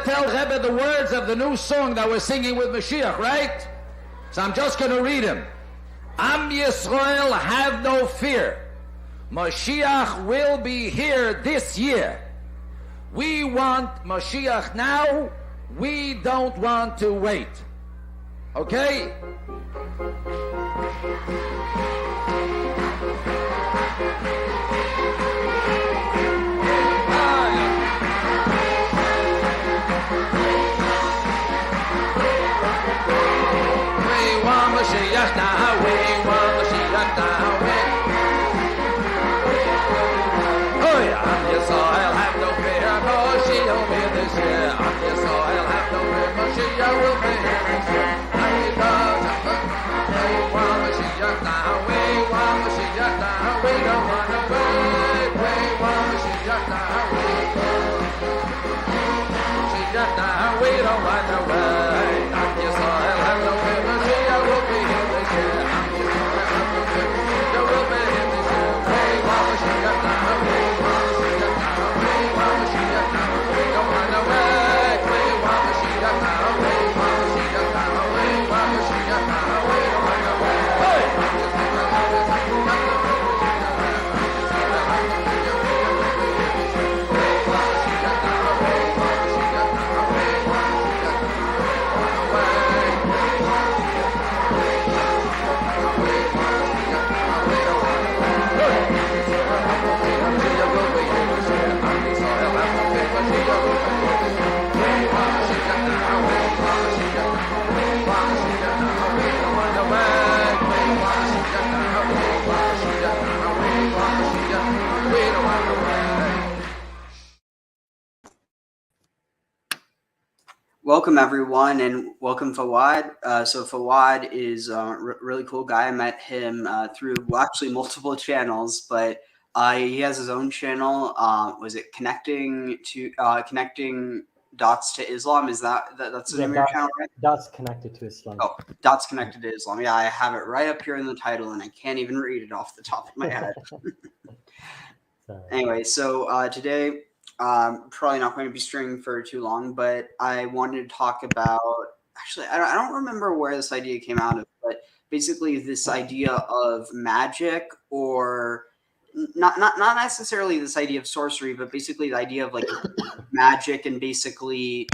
tell Rebbe the words of the new song that we're singing with Mashiach, right? So I'm just going to read him. Am Yisrael, have no fear. Mashiach will be here this year. We want Mashiach now. We don't want to wait. Okay? Mashiach now, we want Mashiach now. Oh yeah, I'm Yisrael, have no fear, Mashiach will be this year. I'm Yisrael, have no fear, Mashiach will be here this year. We want Mashiach now, we want Mashiach now, we don't want to wait. We want Mashiach now, we want Mashiach now, we don't want to wait. I'm Yisrael, have no fear, Mashiach will be here this year. I'm Yisrael, have no fear, Mashiach will be here this year. We want Mashiach now, we want Mashiach now, we want Mashiach now, we don't want to wait. We want Mashiach now, we want Mashiach now, we want Mashiach now, we don't want to wait. Hey! Welcome everyone, and welcome Fawad. So Fawad is a really cool guy. I met him through actually multiple channels, but he has his own channel. Was it connecting dots to Islam? Is that's the name of your channel, right? Dots connected to Islam. Oh, dots connected to Islam. Yeah, I have it right up here in the title, and I can't even read it off the top of my head. Anyway, so today. Probably not going to be stringing for too long, but I wanted to talk about, actually, I don't remember where this idea came out of, but basically this idea of magic, or not necessarily this idea of sorcery, but basically the idea of like magic, and basically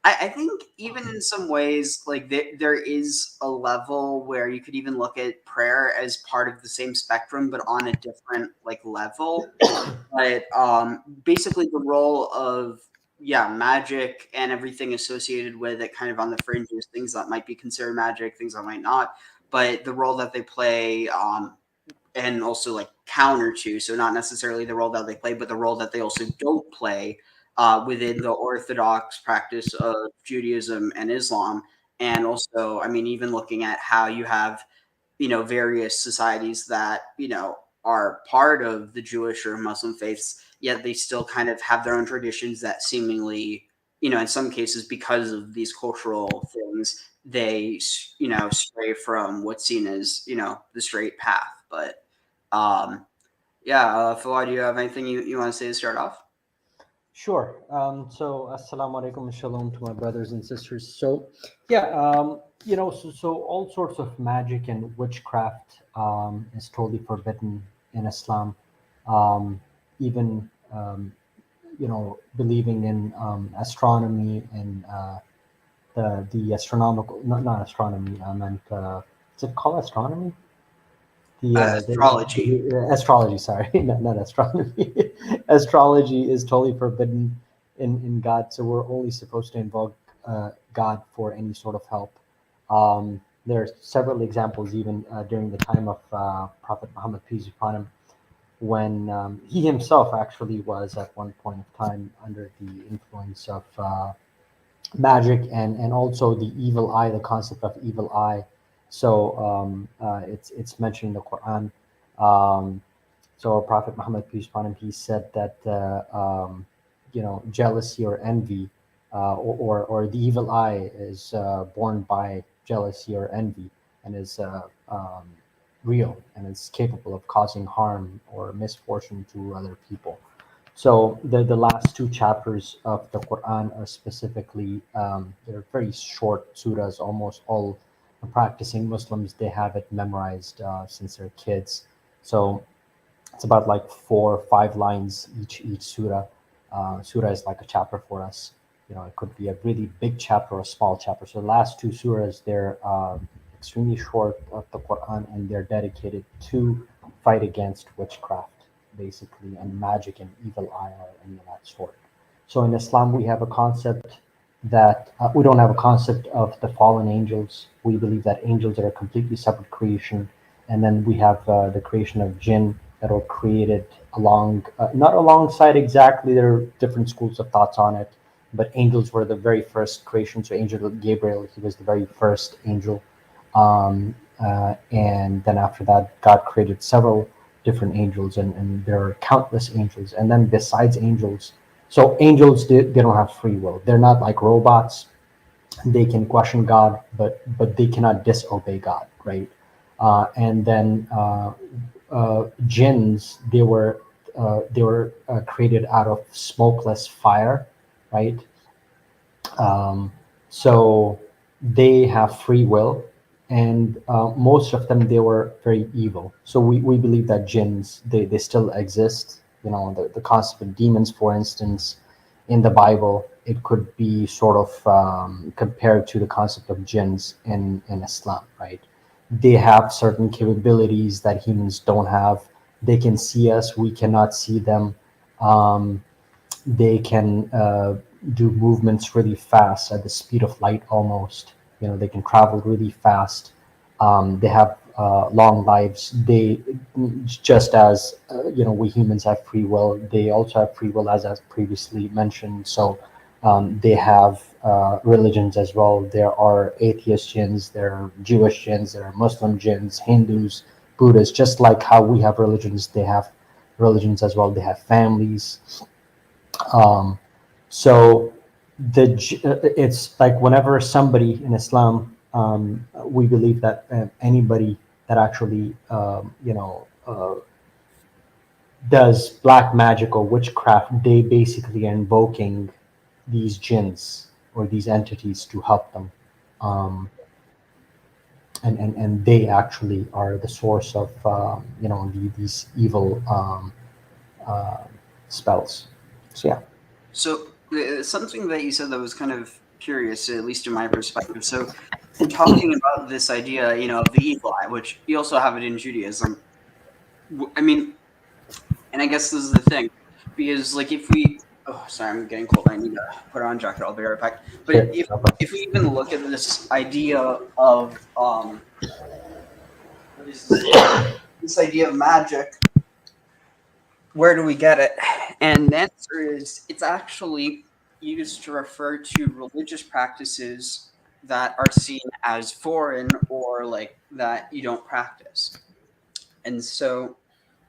I think even in some ways, like there is a level where you could even look at prayer as part of the same spectrum, but on a different like level. But basically the role of magic and everything associated with it, kind of on the fringes, things that might be considered magic, things that might not, but the role that they play, and also like counter to, so not necessarily the role that they play, but the role that they also don't play within the orthodox practice of Judaism and Islam. And also, I mean, even looking at how you have, various societies that, are part of the Jewish or Muslim faiths, yet they still kind of have their own traditions that seemingly, in some cases, because of these cultural things, they, stray from what's seen as, the straight path. But Fawad, do you have anything you want to say to start off? Sure. So assalamu alaikum and shalom to my brothers and sisters. So so all sorts of magic and witchcraft is totally forbidden in Islam. Even believing in astronomy and the astronomical, not astronomy, I meant is it called astronomy? Astrology. Astrology, sorry, not astronomy. Astrology is totally forbidden in God, so we're only supposed to invoke God for any sort of help. There are several examples, even during the time of Prophet Muhammad, peace be upon him, when he himself actually was at one point of time under the influence of magic and also the evil eye, the concept of evil eye. So it's mentioned in the Quran. So Prophet Muhammad, peace be upon him, he said that jealousy or envy, or the evil eye is born by jealousy or envy, and is real, and is capable of causing harm or misfortune to other people. So the last two chapters of the Quran are specifically they're very short surahs. Almost all practicing Muslims, they have it memorized since they're kids. So it's about like 4 or 5 lines each surah. Surah is like a chapter for us. It could be a really big chapter or a small chapter. So the last two surahs, they're extremely short of the Quran, and they're dedicated to fight against witchcraft, basically, and magic and evil eye or any of that sort. So in Islam, we have a concept that we don't have a concept of the fallen angels. We believe that angels are a completely separate creation, and then we have the creation of jinn that were created not alongside exactly. There are different schools of thoughts on it, but angels were the very first creation. So Angel Gabriel, he was the very first angel, and then after that, God created several different angels, and there are countless angels. And then besides angels, so angels, they don't have free will. They're not like robots. They can question God, but they cannot disobey God, right? And then jinns, they were created out of smokeless fire, right? So they have free will, and most of them, they were very evil. So we believe that jinns, they still exist. The concept of demons, for instance, in the Bible, it could be sort of compared to the concept of jinns in Islam, right? They have certain capabilities that humans don't have. They can see us, we cannot see them. Um, they can do movements really fast at the speed of light almost. They can travel really fast. They have long lives. They, just as we humans have free will, they also have free will, as previously mentioned. So they have religions as well. There are atheist jinns, there are Jewish jinns, there are Muslim jinns, Hindus, Buddhists. Just like how we have religions, they have religions as well. They have families. um, so it's like whenever somebody in Islam, we believe that anybody that actually does black magic or witchcraft, they basically are invoking these jinns or these entities to help them. Um, and they actually are the source of these evil uh, spells. So yeah. So something that you said that was kind of curious, at least in my perspective. So we're talking about this idea, of the evil eye, which you also have it in Judaism. I mean, and I guess this is the thing, because like if we, oh, sorry, I'm getting cold. I need to put on a jacket. I'll be right back. But Sure. if we even look at this idea of what is this idea of magic, where do we get it? And the answer is it's actually used to refer to religious practices that are seen as foreign or like that you don't practice. And so,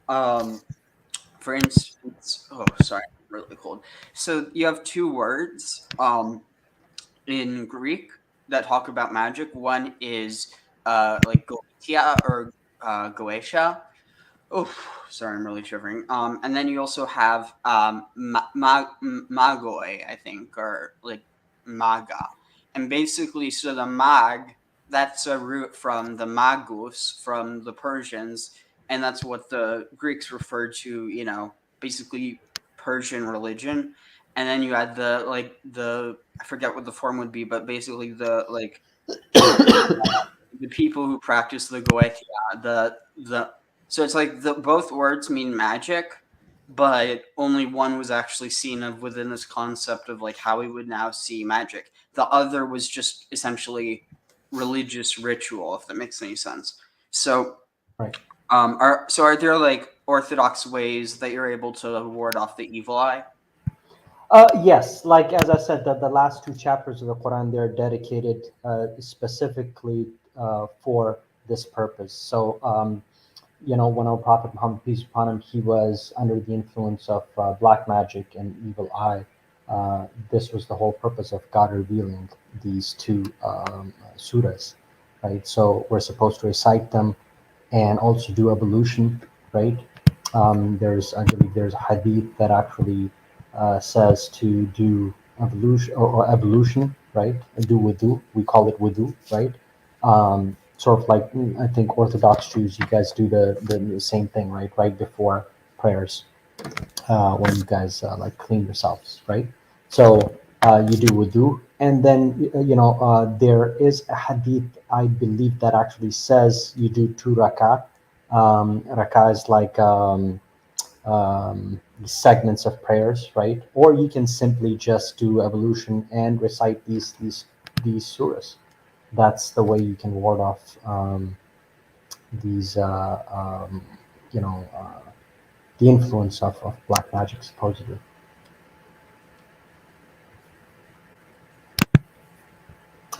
for instance, oh, sorry, I'm really cold. So you have two words in Greek that talk about magic. One is like goetia or goetia. Oh, sorry, I'm really shivering. And then you also have magoi, I think, or like maga, and basically, so the mag, that's a root from the magus from the Persians, and that's what the Greeks referred to. Basically Persian religion. And then you had the I forget what the form would be, but basically the people who practice the goetia, the so it's like both words mean magic, but only one was actually seen of within this concept of like how we would now see magic. The other was just essentially religious ritual, if that makes any sense. So, Right. are there like orthodox ways that you're able to ward off the evil eye? Yes, like as I said, that the last two chapters of the Quran, they're dedicated specifically for this purpose. So, when our Prophet Muhammad, peace be upon him, he was under the influence of black magic and evil eye. This was the whole purpose of God revealing these two surahs, right? So we're supposed to recite them and also do ablution, right? I believe there's a hadith that actually says to do or evolution, right? Do wudu. We call it wudu, right? Sort of like I think Orthodox Jews, you guys do the same thing, right? Right before prayers, when you guys like clean yourselves, right? So you do wudu, and then there is a hadith I believe that actually says you do 2 rakah. Rakah is like segments of prayers, right? Or you can simply just do evolution and recite these surahs. That's the way you can ward off these, you know, the influence of black magic, supposedly.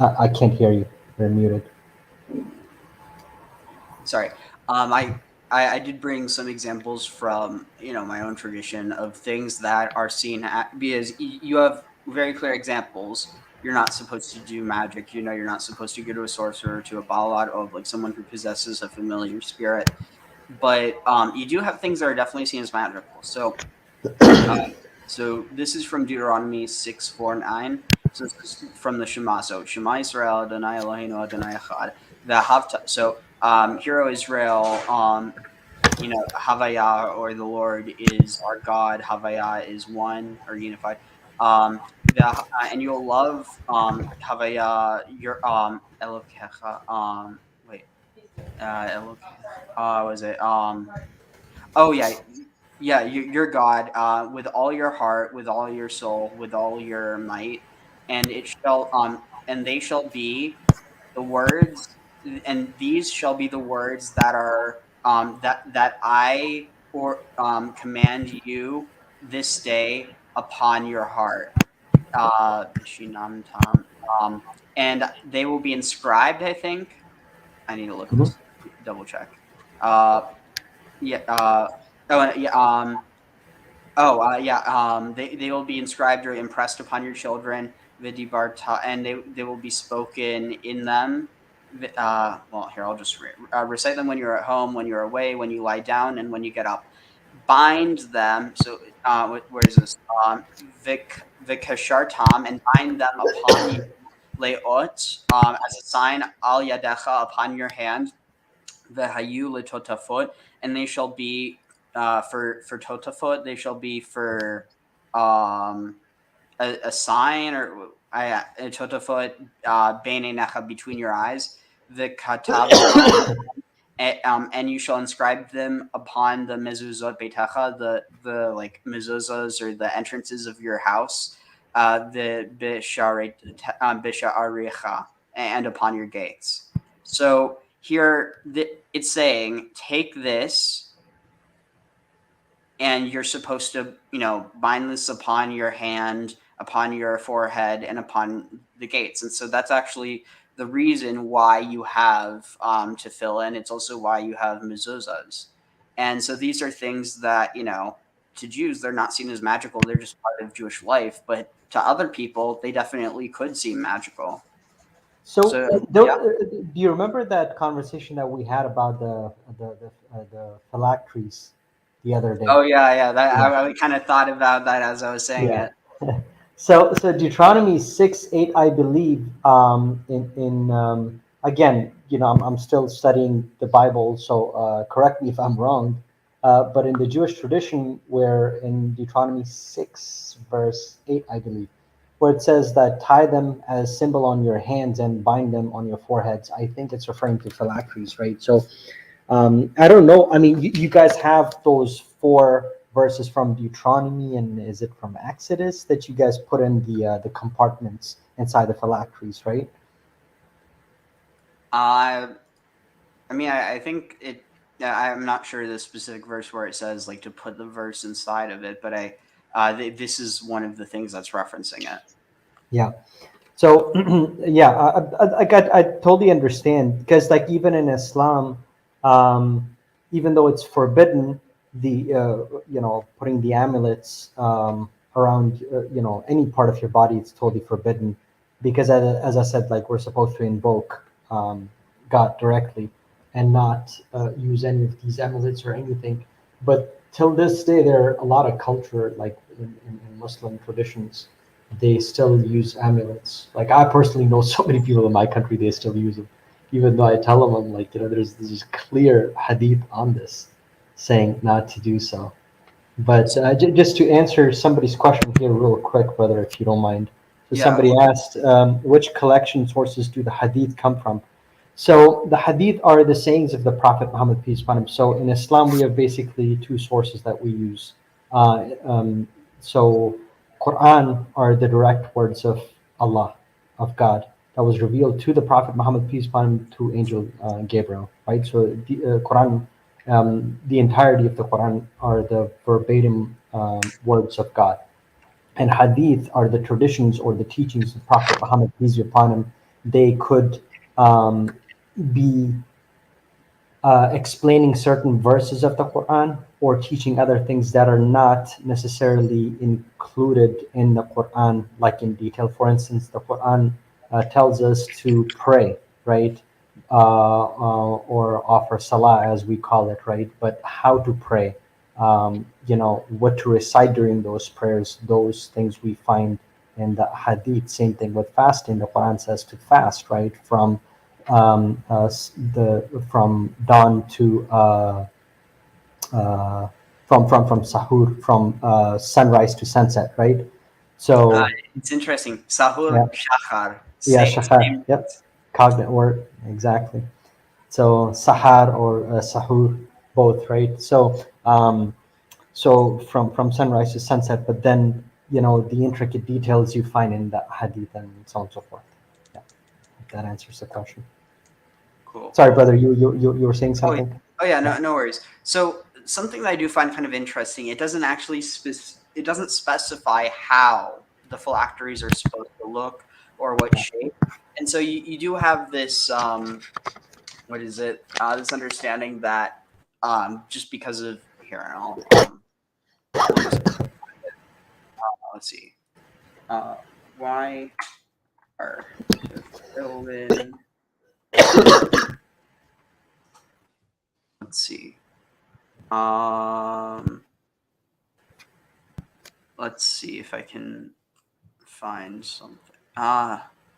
I can't hear you. You're muted. Sorry. I did bring some examples from my own tradition of things that are seen because you have very clear examples. You're not supposed to do magic. You're not supposed to go to a sorcerer, to a balad of like someone who possesses a familiar spirit. But you do have things that are definitely seen as magical. So this is from Deuteronomy 6:4-9. So this is from the Shema. So Shema Israel, Adonai Eloheinu, Adonai Echad. The Havta. So Hero Israel, Havaya, or the Lord is our God. Havaya is one or unified. And you'll love Havaya your Elokecha. Wait, Elokecha. Was it Oh yeah, yeah. You're God with all your heart, with all your soul, with all your might, and it shall and they shall be the words, and these shall be the words that are that I or command you this day upon your heart. Bishinam Tam. And they will be inscribed. I think I need to look Mhm. this, double check. Uh, yeah. Yeah. Yeah. They will be inscribed or impressed upon your children, vidibarta, and they will be spoken in them. Well, here I'll just recite them when you're at home, when you're away, when you lie down, and when you get up. Bind them. So, where is this? Vikashartam, and bind them upon you, leot, as a sign al yadecha, upon your hand, Vehayu letotafot, and they shall be for totafot. They shall be for um a sign, or a totafot bene necha, between your eyes. The katavtam, and you shall inscribe them upon the mezuzot beitecha, the like mezuzahs or the entrances of your house, the bisha'arecha, and upon your gates. So here it's saying, take this, and you're supposed to, bind this upon your hand, upon your forehead, and upon the gates. And so that's actually the reason why you have tefillin. It's also why you have mezuzahs. And so these are things that, to Jews, they're not seen as magical. They're just part of Jewish life. But to other people, they definitely could seem magical. So, So, yeah. do you remember that conversation that we had about the phylacteries the other day? Oh, yeah, yeah. That Yeah. I kind of thought about that as I was saying Yeah. it. So Deuteronomy 6:8, I believe, in again, I'm still studying the Bible, so correct me if I'm wrong. But in the Jewish tradition, where in Deuteronomy 6 verse 8, I believe, where it says that tie them as symbol on your hands and bind them on your foreheads, I think it's referring to phylacteries, right? So I don't know. I mean, you guys have those 4 verses from Deuteronomy, and is it from Exodus that you guys put in the compartments inside the phylacteries, right? Uh, I mean, I think it. Yeah, I'm not sure the specific verse where it says like to put the verse inside of it, but this is one of the things that's referencing it. Yeah. So yeah, I totally understand, because like even in Islam, even though it's forbidden, the putting the amulets around any part of your body, it's totally forbidden, because as I said, like we're supposed to invoke God directly and not use any of these amulets or anything. But till this day, there are a lot of culture, like in Muslim traditions, they still use amulets. Like I personally know so many people in my country, they still use them, even though I tell them, I'm like, there's clear hadith on this saying not to do so. But just to answer somebody's question here, real quick, brother, if you don't mind. So Yeah. somebody asked, which collection sources do the hadith come from? So the hadith are the sayings of the Prophet Muhammad, peace upon him. So in Islam, we have basically two sources that we use. So Quran are the direct words of Allah, of God, that was revealed to the Prophet Muhammad, peace upon him, through angel Gabriel, right? So the Quran, the entirety of the Quran are the verbatim words of God. And hadith are the traditions or the teachings of Prophet Muhammad, peace be upon him. They could um, be explaining certain verses of the Quran or teaching other things that are not necessarily included in the Quran, like in detail. For instance, the Quran tells us to pray, right? Or offer salah, as we call it, right? But how to pray, what to recite during those prayers, those things we find in the hadith. Same thing with fasting. The Quran says to fast, right? From dawn to from sahur, from sunrise to sunset, right? Uh, So it's interesting. Sahur, yeah, shachar. yeah, Same. shahar, Same. yep, cognate word, exactly. So sahar or sahur, both, right? So from sunrise to sunset, but then the intricate details you find in the hadith and so on and so forth. Yeah, if that answers the question. Cool. Sorry, brother, you were saying Oh, something? oh yeah, Yeah. no worries. So something that I do find kind of interesting, it doesn't actually it doesn't specify how the phylacteries are supposed to look or what shape. And so you do have this what is it? This understanding that just because of here, I'll just let's see. Uh, why are the fill in? Let's see. Um, let's see if I can find something.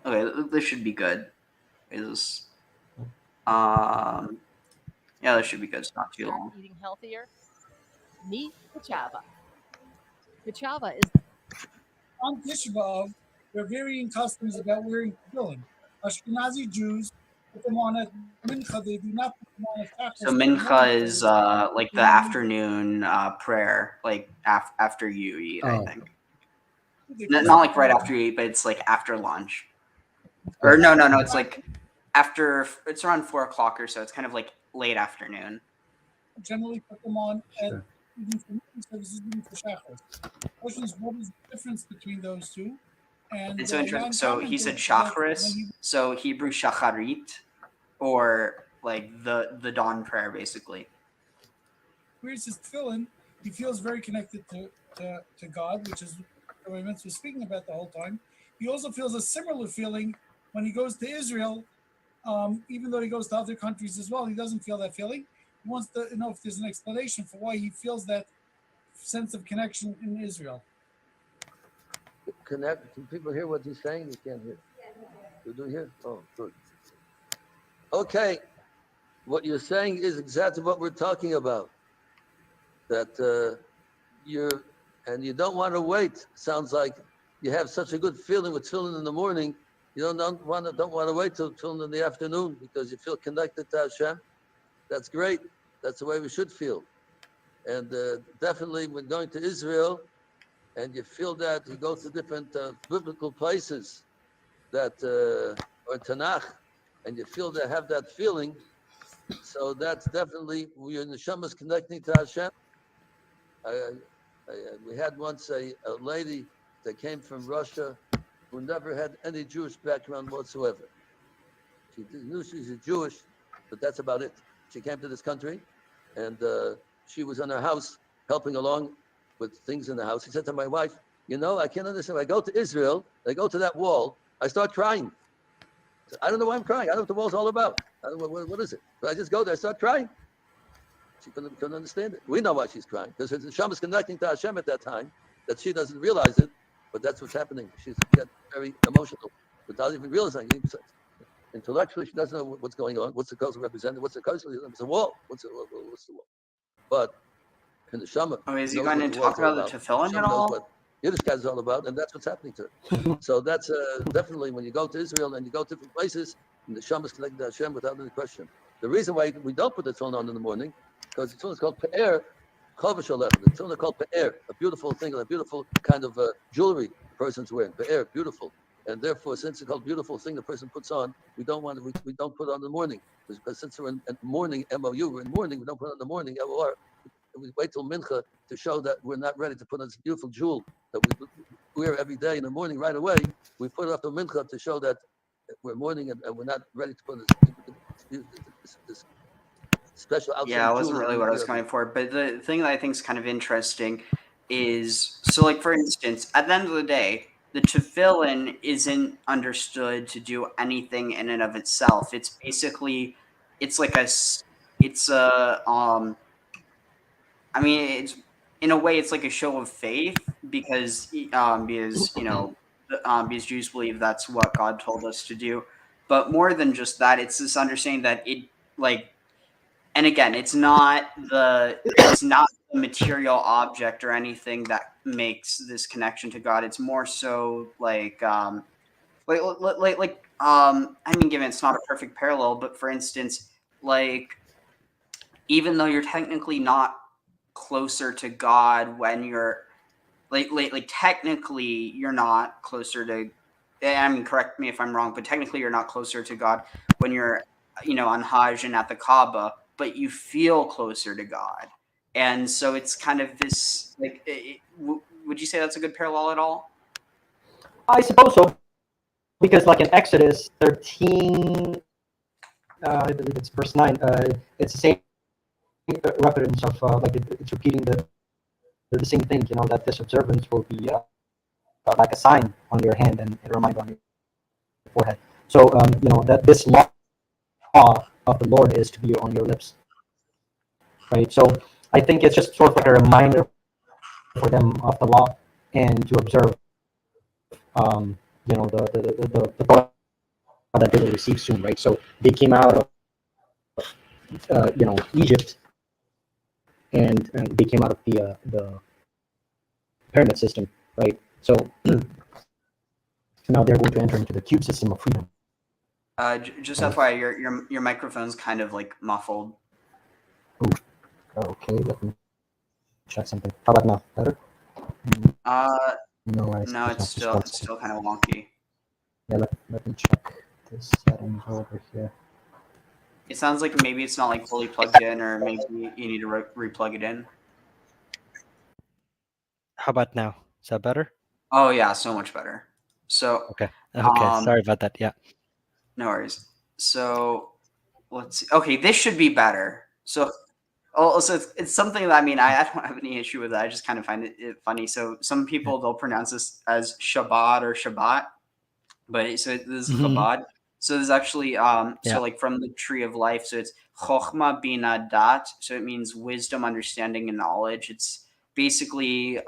Okay, this should be good. Is yeah, this should be good. It's not too long. Eating healthier. Meet Kachava. Kachava is On Tisha B'Av, there are varying customs about wearing tefillin. Ashkenazi Jews put them on at mincha. They do not put them on at So tachlis. mincha is like the afternoon prayer, like after you eat. I Oh, think They not, put not it like right on after you eat, but it's like after lunch. Or no, it's like after. It's around 4 o'clock or so. It's kind of like late afternoon. generally put them on at sure. eating for mincha services, eating for shachris. Question is, what is the difference between those two? And It's so interesting. Jan So he said commented that when shacharis, he so Hebrew shacharit, or like the dawn prayer, basically. wears his tefillin, he feels very connected to God, which is what Vince was speaking about the whole time. He also feels a similar feeling when he goes to Israel, even though he goes to other countries as well. He doesn't feel that feeling. He wants to know if there's an explanation for why he feels that sense of connection in Israel. Can people hear what he's saying? You can't hear. You do hear? Oh, good. Okay. What you're saying is exactly what we're talking about. That you don't want to wait. Sounds like you have such a good feeling with tefillin in the morning. You don't want to wait till tefillin in the afternoon because you feel connected to Hashem. That's great. That's the way we should feel. And definitely when going to Israel and you feel that you go to different biblical places that or Tanakh and you feel they have that feeling. So that's definitely your neshama is connecting to Hashem. We had once a lady that came from Russia who never had any Jewish background whatsoever. She knew she's a Jewish, but that's about it. She came to this country, and she was in her house helping along with things in the house. She said to my wife, I can't understand. When I go to Israel, I go to that wall, I start crying. I don't know why I'm crying. I don't know what the wall's all about. I don't know what is it. But I just go there, I start crying. She couldn't understand it. We know why she's crying, because her neshama is connecting to Hashem at that time, that she doesn't realize it, but that's what's happening. She's very emotional without even realizing it. Intellectually, she doesn't know what's going on. What's the cousin represented? What's the cousin? It's a wall. What's the wall? But in the neshama, Oh, is he going to talk about the tefillin at all? What Yiddishkeit is all about, and that's what's happening to her. So that's definitely when you go to Israel and you go to different places, and the neshama is connected to Hashem without any question. The reason why we don't put the tefillin on in the morning, because the tefillin is called pe'er, chavish alech. The tefillin is called pe'er, a beautiful thing, a beautiful kind of jewelry the person's wearing. Pe'er, beautiful. And therefore, since it's called beautiful thing the person puts on, we don't put it on in the morning. Because since we're in morning, M-O-U, we're in morning, we don't put it on the morning, L-O-R. We wait till mincha to show that we're not ready to put on this beautiful jewel that we wear every day in the morning right away. We put it after mincha to show that we're morning and we're not ready to put this special outfit. Yeah, it wasn't really what I was going for. But the thing that I think is kind of interesting is, so like for instance, at the end of the day, the tefillin isn't understood to do anything in and of itself. It's basically, it's in a way, it's like a show of faith because Jews believe that's what God told us to do. But more than just that, it's this understanding that and again, it's not the material object or anything that makes this connection to God. It's more so given it's not a perfect parallel, but for instance, like, even though you're technically not closer to God when you're technically you're not closer to, correct me if I'm wrong, but technically you're not closer to God when you're, on Hajj and at the Kaaba, but you feel closer to God. And so it's kind of this, would you say that's a good parallel at all? I suppose so, because like in Exodus 13, I believe it's verse 9, it's the same reference of it's repeating the same thing, that this observance will be like a sign on your hand and a reminder on your forehead. So that this law of the Lord is to be on your lips, right? So I think it's just sort of like a reminder for them of the law and to observe the Torah that they will receive soon, right? So they came out of Egypt, and they came out of the pyramid system, right? So now they're going to enter into the cube system of freedom. Just FYI, your microphone's kind of like muffled. Ooh. Okay, let me check something. How about now? Better? No, it's still kind of wonky. Yeah, let me check this settings over here. It sounds like maybe it's not like fully plugged in, or maybe you need to re-plug it in. How about now? Is that better? Oh yeah, so much better. So okay, sorry about that. Yeah, no worries. So let's see. Okay, this should be better. So it's something that I don't have any issue with that. I just kind of find it funny. So some people they'll pronounce this as Shabbat or Shabbat, but so this is Chabad. So there's actually so like from the tree of life. So it's Chochma Bina Dat. So it means wisdom, understanding, and knowledge. It's basically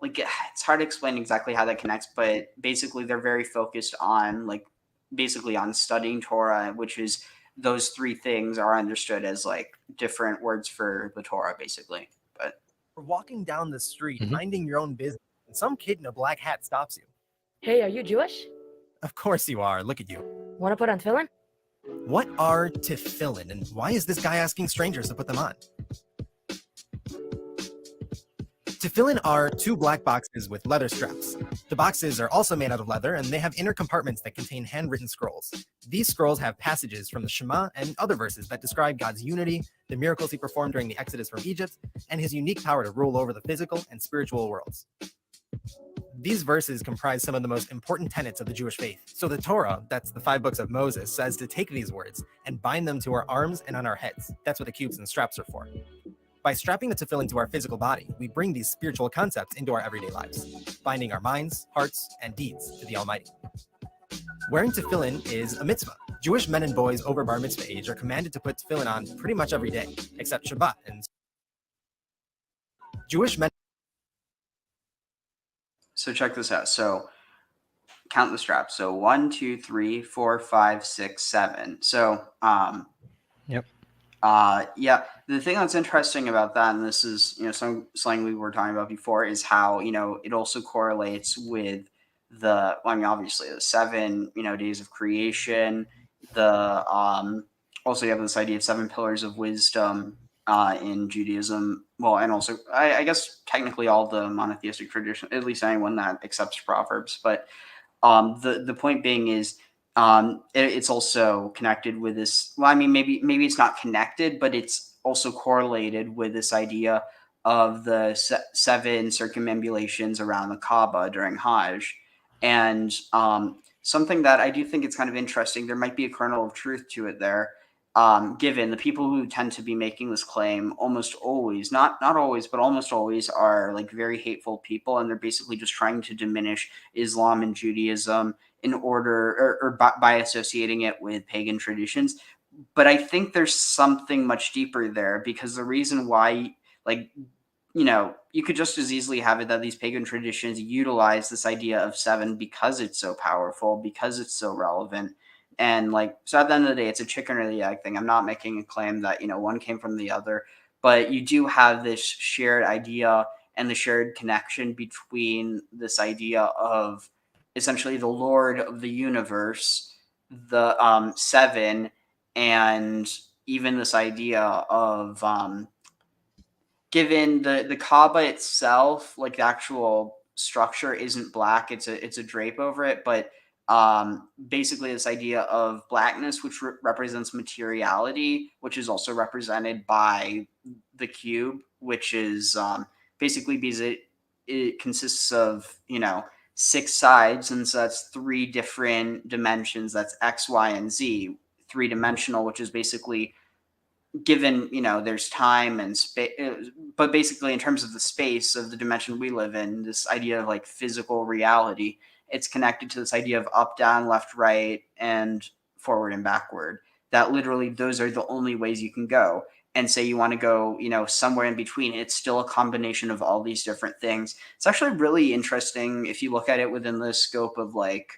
it's hard to explain exactly how that connects, but basically they're very focused on on studying Torah, which is those three things are understood as like different words for the Torah, basically. But we're walking down the street, minding your own business, and some kid in a black hat stops you. Hey, are you Jewish? Of course you are. Look at you. Want to put on tefillin? What are tefillin, and why is this guy asking strangers to put them on? Tefillin are two black boxes with leather straps. The boxes are also made out of leather, and they have inner compartments that contain handwritten scrolls. These scrolls have passages from the Shema and other verses that describe God's unity, the miracles he performed during the Exodus from Egypt, and his unique power to rule over the physical and spiritual worlds. These verses comprise some of the most important tenets of the Jewish faith. So the Torah, that's the 5 books of Moses, says to take these words and bind them to our arms and on our heads. That's what the cubes and straps are for. By strapping the tefillin to our physical body, we bring these spiritual concepts into our everyday lives, binding our minds, hearts, and deeds to the Almighty. Wearing tefillin is a mitzvah, Jewish men and boys over bar mitzvah age are commanded to put tefillin on pretty much every day, except Shabbat. And Jewish men. So check this out. So count the straps. So 1, 2, 3, 4, 5, 6, 7. So Yep. yeah, the thing that's interesting about that, and this is something we were talking about before, is how it also correlates with obviously the 7 days of creation. The also you have this idea of 7 pillars of wisdom in Judaism. Well, and also I guess technically all the monotheistic tradition, at least anyone that accepts Proverbs. But the point being is it's also connected with this. Well, I mean, maybe it's not connected, but it's also correlated with this idea of the 7 circumambulations around the Kaaba during Hajj. And something that I do think it's kind of interesting, there might be a kernel of truth to it there, given the people who tend to be making this claim almost always, not always, but almost always, are like very hateful people, and they're basically just trying to diminish Islam and Judaism in order, or by associating it with pagan traditions. But I think there's something much deeper there, because the reason why, like, you could just as easily have it that these pagan traditions utilize this idea of 7 because it's so powerful, because it's so relevant. And so at the end of the day, it's a chicken or the egg thing. I'm not making a claim that, one came from the other, but you do have this shared idea and the shared connection between this idea of essentially the Lord of the universe, the 7, and even this idea of given the Kaaba itself, like the actual structure isn't black, it's a drape over it, but basically this idea of blackness, which represents materiality, which is also represented by the cube, which is basically because it consists of 6 sides, and so that's 3 different dimensions. That's X, Y, and Z, 3-dimensional, which is basically given there's time and space, but basically in terms of the space of the dimension we live in, this idea of like physical reality, it's connected to this idea of up, down, left, right, and forward and backward, that literally those are the only ways you can go. And say you want to go somewhere in between, it's still a combination of all these different things. It's actually really interesting if you look at it within the scope of like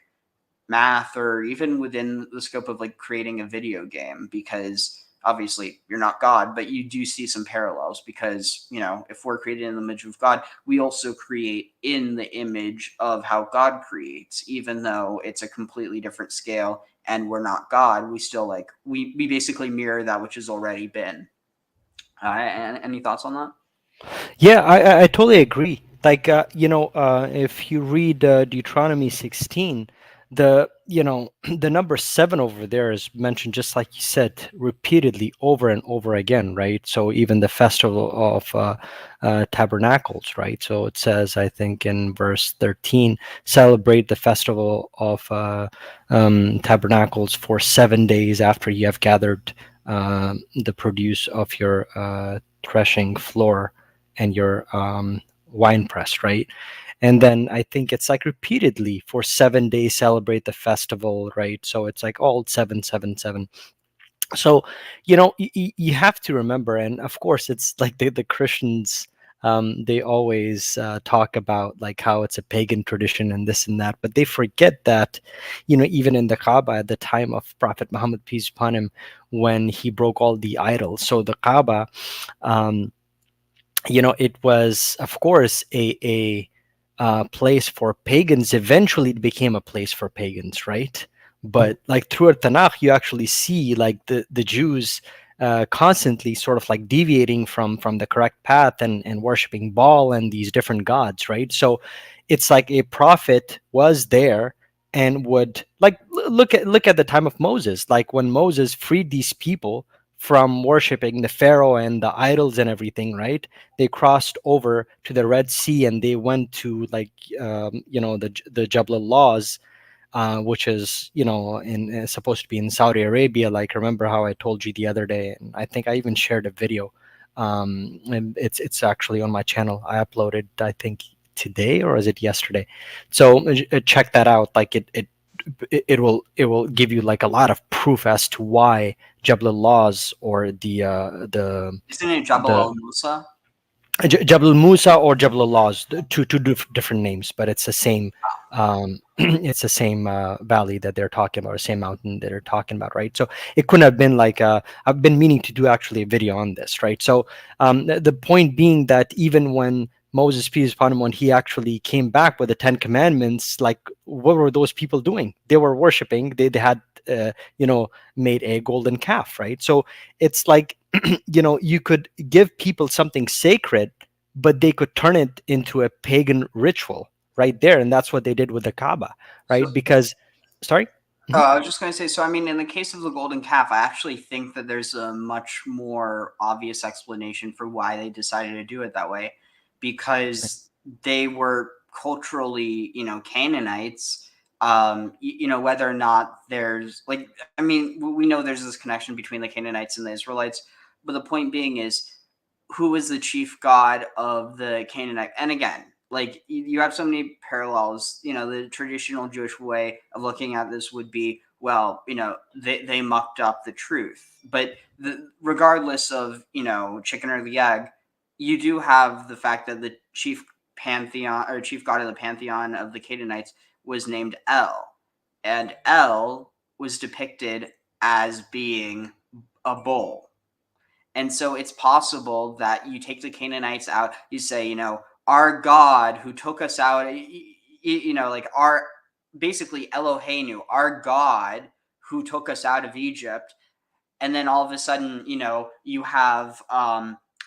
math, or even within the scope of like creating a video game, because obviously you're not God, but you do see some parallels, because if we're created in the image of God, we also create in the image of how God creates, even though it's a completely different scale and we're not God. We still we basically mirror that which has already been. Any thoughts on that? Yeah, I totally agree. If you read Deuteronomy 16, the number 7 over there is mentioned, just like you said, repeatedly over and over again, right? So even the festival of tabernacles, right? So it says, I think in verse 13, celebrate the festival of tabernacles for 7 days after you have gathered the produce of your threshing floor and your wine press, right? And then I think it's like repeatedly for 7 days celebrate the festival, right? So it's like all 7, 7, 7. So you have to remember, and of course it's like the Christians, they always talk about like how it's a pagan tradition and this and that, but they forget that even in the Kaaba at the time of Prophet Muhammad, peace upon him, when he broke all the idols, so the Kaaba, it was, of course, a place for pagans. Eventually, it became a place for pagans, right? But like throughout Tanakh, you actually see like the Jews constantly sort of like deviating from the correct path and worshiping Baal and these different gods, right? So it's like a prophet was there and would like look at the time of Moses, like when Moses freed these people from worshiping the Pharaoh and the idols and everything, right? They crossed over to the Red Sea and they went to like the Jabal Laws, which is supposed to be in Saudi Arabia. Like, remember how I told you the other day, and I think I even shared a video. And it's actually on my channel. I uploaded, I think today, or is it yesterday? So check that out. Like it it will give you like a lot of proof as to why Jabal al-Lawz or the Isn't it Jabal the al-Musa? Jabal Musa or Jabal al-Lawz, different names, but it's the same. It's the same valley that they're talking about, or same mountain that they're talking about, right? So it couldn't have been like I've been meaning to do actually a video on this, right? So the point being that even when Moses, peace upon him, when he actually came back with the Ten Commandments, like what were those people doing? They were worshiping. They had made a golden calf, right? So it's like you could give people something sacred, but they could turn it into a pagan ritual right there, and that's what they did with the Kaaba, right? So, Because, sorry. I was just going to say, so I mean, in the case of the golden calf, I actually think that there's a much more obvious explanation for why they decided to do it that way, because they were culturally, Canaanites. Whether or not there's like, I mean, we know there's this connection between the Canaanites and the Israelites, but the point being is, who was the chief god of the Canaanite? And again, like you have so many parallels. The traditional Jewish way of looking at this would be, well, they mucked up the truth. But regardless of chicken or the egg, you do have the fact that the chief pantheon or chief god of the pantheon of the Canaanites was named El, and El was depicted as being a bull. And so it's possible that you take the Canaanites out, you say, our God who took us out, like our basically Eloheinu, our God who took us out of Egypt. And then all of a sudden, you have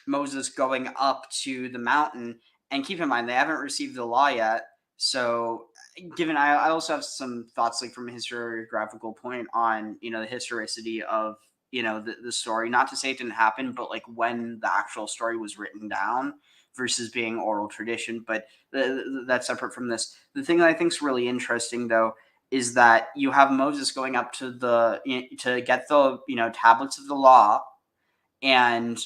Moses going up to the mountain. And keep in mind, they haven't received the law yet. So I also have some thoughts like from a historiographical point on, the historicity of, the story. Not to say it didn't happen, but like when the actual story was written down versus being oral tradition. But that's separate from this. The thing that I think is really interesting, though, is that you have Moses going up to to get the tablets of the law, and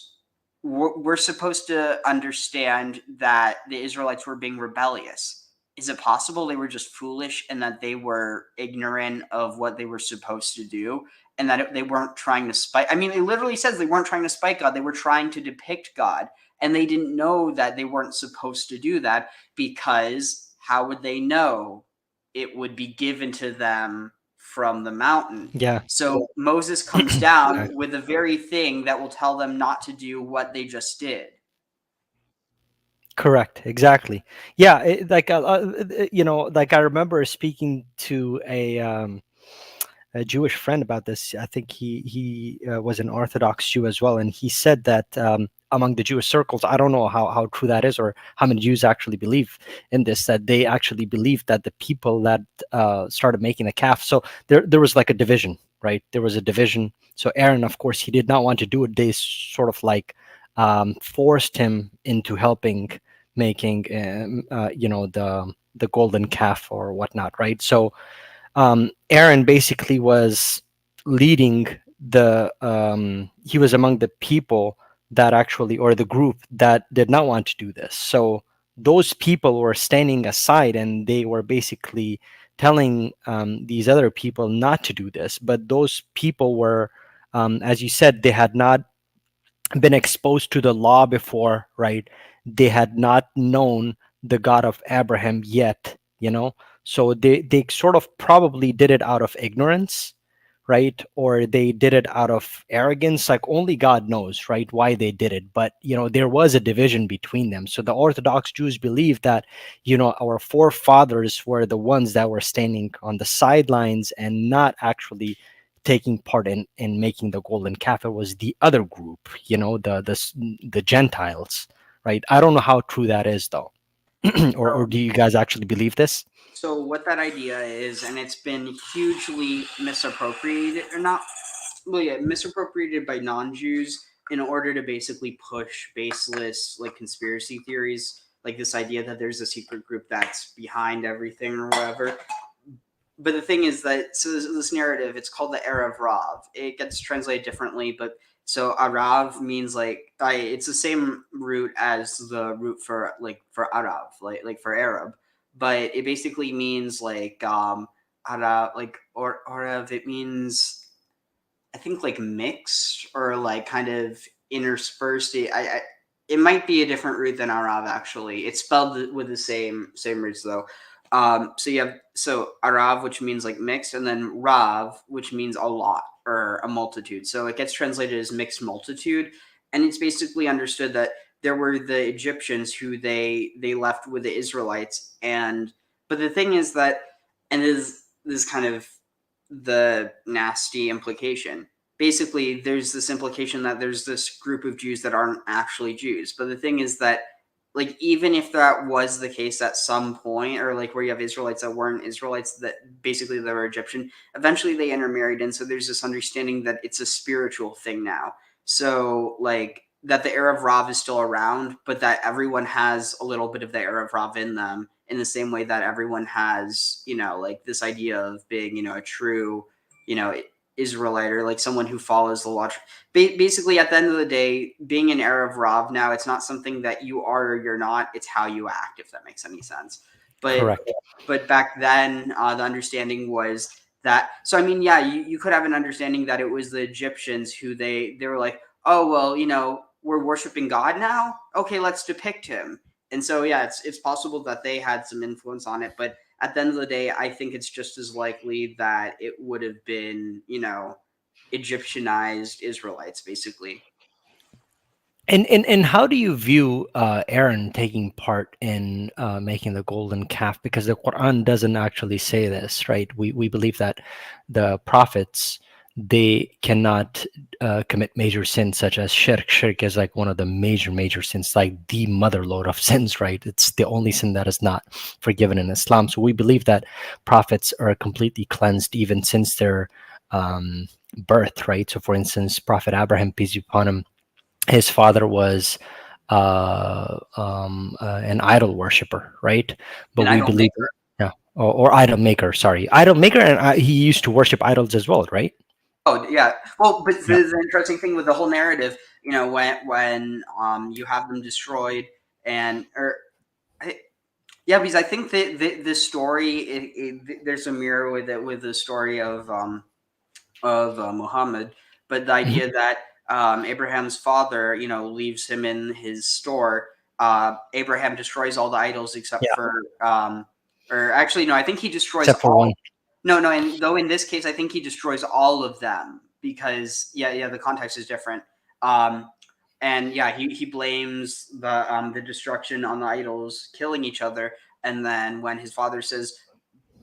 we're supposed to understand that the Israelites were being rebellious. Is it possible they were just foolish and that they were ignorant of what they were supposed to do, and that they weren't trying to spite? I mean, it literally says they weren't trying to spite God. They were trying to depict God, and they didn't know that they weren't supposed to do that, because how would they know? It would be given to them from the mountain. Yeah. So Moses comes down with the very thing that will tell them not to do what they just did. Correct. Exactly. Yeah. Like like I remember speaking to a Jewish friend about this. I think he was an Orthodox Jew as well, and he said that among the Jewish circles, I don't know how true that is or how many Jews actually believe in this, that they actually believe that the people that started making the calf, so there was like a division, right? There was a division. So Aaron, of course, he did not want to do it. They sort of like forced him into helping making the golden calf or whatnot, right? So Aaron basically was leading he was among the people that actually, or the group that did not want to do this. So those people were standing aside and they were basically telling these other people not to do this. But those people were, as you said, they had not been exposed to the law before, right? They had not known the God of Abraham yet, so they sort of probably did it out of ignorance, right? Or they did it out of arrogance. Like only God knows, right, why they did it. But there was a division between them. So the Orthodox Jews believe that our forefathers were the ones that were standing on the sidelines and not actually taking part in making the golden calf. It was the other group, the Gentiles, right? I don't know how true that is, though. or do you guys actually believe this? So what that idea is, and it's been hugely misappropriated, or not, well, yeah, misappropriated by non-Jews in order to basically push baseless like conspiracy theories, like this idea that there's a secret group that's behind everything or whatever. But the thing is that, so this narrative, it's called the Erev Rav. It gets translated differently, but so Arav means like it's the same root as the root for Arab, like for Arab, but it basically means like Arav, like or Arav, it means I think like mixed or like kind of interspersed. It might be a different root than Arav actually. It's spelled with the same roots though. So you have Arav, which means like mixed, and then Rav, which means a lot or a multitude. So it gets translated as mixed multitude, and it's basically understood that there were the Egyptians who they left with the Israelites, and but the thing is that, and this kind of the nasty implication. Basically, there's this implication that there's this group of Jews that aren't actually Jews. But the thing is that, like, even if that was the case at some point, or like where you have Israelites that weren't Israelites, that basically they were Egyptian, eventually they intermarried. And so there's this understanding that it's a spiritual thing now. So, like, that the Erev Rav is still around, but that everyone has a little bit of the Erev Rav in them, in the same way that everyone has, like this idea of being, a true, Israelite, or like someone who follows the law. Basically, at the end of the day, being an Erev Rav now, it's not something that you are or you're not. It's how you act, if that makes any sense. But Correct. but back then, the understanding was that. So I mean, yeah, you could have an understanding that it was the Egyptians who they were like, oh well, we're worshiping God now. Okay, let's depict him. And so yeah, it's possible that they had some influence on it, but at the end of the day, I think it's just as likely that it would have been, Egyptianized Israelites, basically. And how do you view Aaron taking part in making the golden calf? Because the Quran doesn't actually say this, right? We believe that the prophets, they cannot commit major sins such as shirk. Shirk is like one of the major sins, like the mother lode of sins, right? It's the only sin that is not forgiven in Islam. So we believe that prophets are completely cleansed even since their birth, right? So for instance, Prophet Abraham, peace be upon him, his father was an idol worshiper, right? But we believe, yeah, or idol maker. Sorry, idol maker, and he used to worship idols as well, right? Oh yeah. Well, but Yeah. the interesting thing with the whole narrative, when you have them destroyed, yeah, because I think that the story, there's a mirror with it with the story of Muhammad, but the idea that Abraham's father, leaves him in his store. Abraham destroys all the idols except Yeah. for, or actually, no, I think he destroys Except for all. one. No, and though in this case, I think he destroys all of them because, yeah, the context is different. Um, and yeah, he blames the destruction on the idols killing each other, and then when his father says,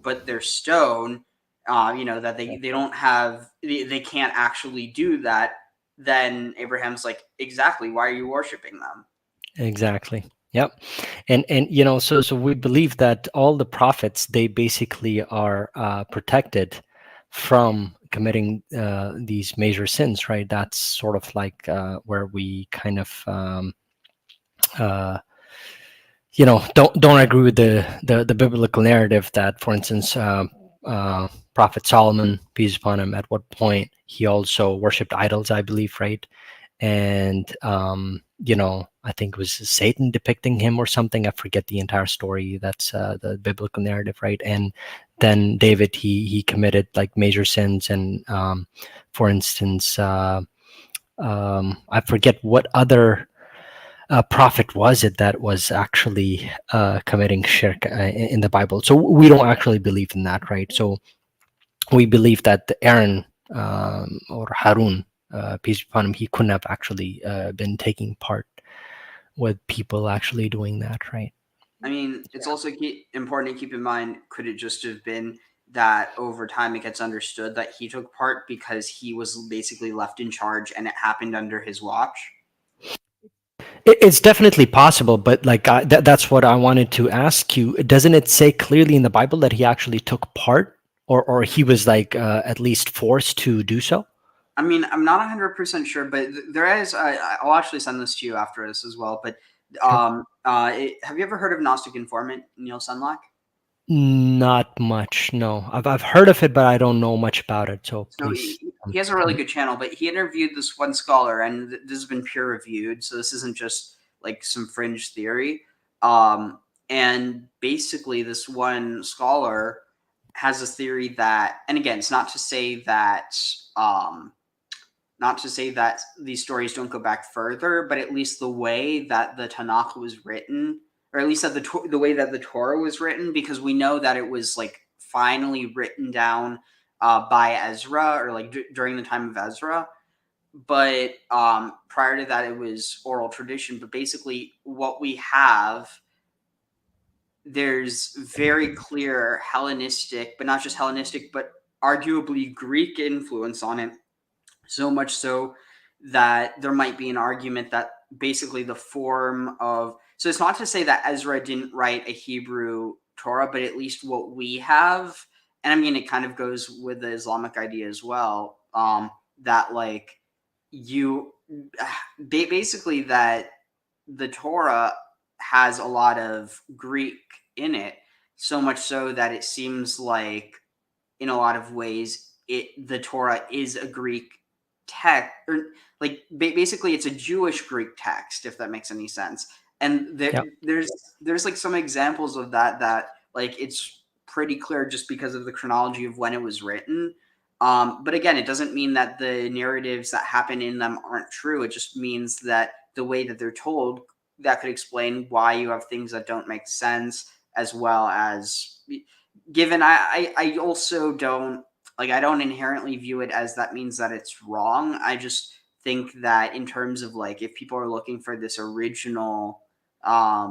"But they're stone," that they don't have, they can't actually do that. Then Abraham's like, exactly, why are you worshiping them? Exactly. Yep. And so we believe that all the prophets, they basically are protected from committing these major sins, right? That's sort of like where we kind of uh, don't agree with the biblical narrative that, for instance, Prophet Solomon, peace upon him, at what point he also worshipped idols, I believe, right? And I think it was Satan depicting him or something. I forget the entire story. That's the biblical narrative, right? And then David, he committed like major sins, and for instance, I forget what other prophet was it that was actually committing shirk in the Bible. So we don't actually believe in that, right? So we believe that the Aaron or Harun, peace be upon him, he couldn't have actually been taking part with people actually doing that, right? I mean, it's also important to keep in mind, could it just have been that over time it gets understood that he took part because he was basically left in charge and it happened under his watch? It's definitely possible, but like that's what I wanted to ask you. Doesn't it say clearly in the Bible that he actually took part, or he was like at least forced to do so? I mean, I'm not 100% sure, but there is. I'll actually send this to you after this as well. But have you ever heard of Gnostic Informant Neil Sunlock? Not much, no. I've heard of it, but I don't know much about it. So So please. he has a really good channel, but he interviewed this one scholar, and this has been peer reviewed, so this isn't just like some fringe theory. And basically, this one scholar has a theory that, and again, it's not to say that these stories don't go back further, but at least the way that the Tanakh was written, or at least that the way that the Torah was written, because we know that it was like finally written down by Ezra, or like during the time of Ezra. But prior to that, it was oral tradition. But basically, what we have, there's very clear Hellenistic, but not just Hellenistic, but arguably Greek influence on it. So much so that there might be an argument that basically the form of, so it's not to say that Ezra didn't write a Hebrew Torah, but at least what we have, and I mean, it kind of goes with the Islamic idea as well, that like basically that the Torah has a lot of Greek in it, so much so that it seems like in a lot of ways the Torah is a Greek text, or like basically it's a Jewish Greek text, if that makes any sense. And there's like some examples of that like it's pretty clear just because of the chronology of when it was written. But again, it doesn't mean that the narratives that happen in them aren't true. It just means that the way that they're told, that could explain why you have things that don't make sense, as well as given I also don't like, I don't inherently view it as that means that it's wrong. I just think that in terms of like, if people are looking for this original, I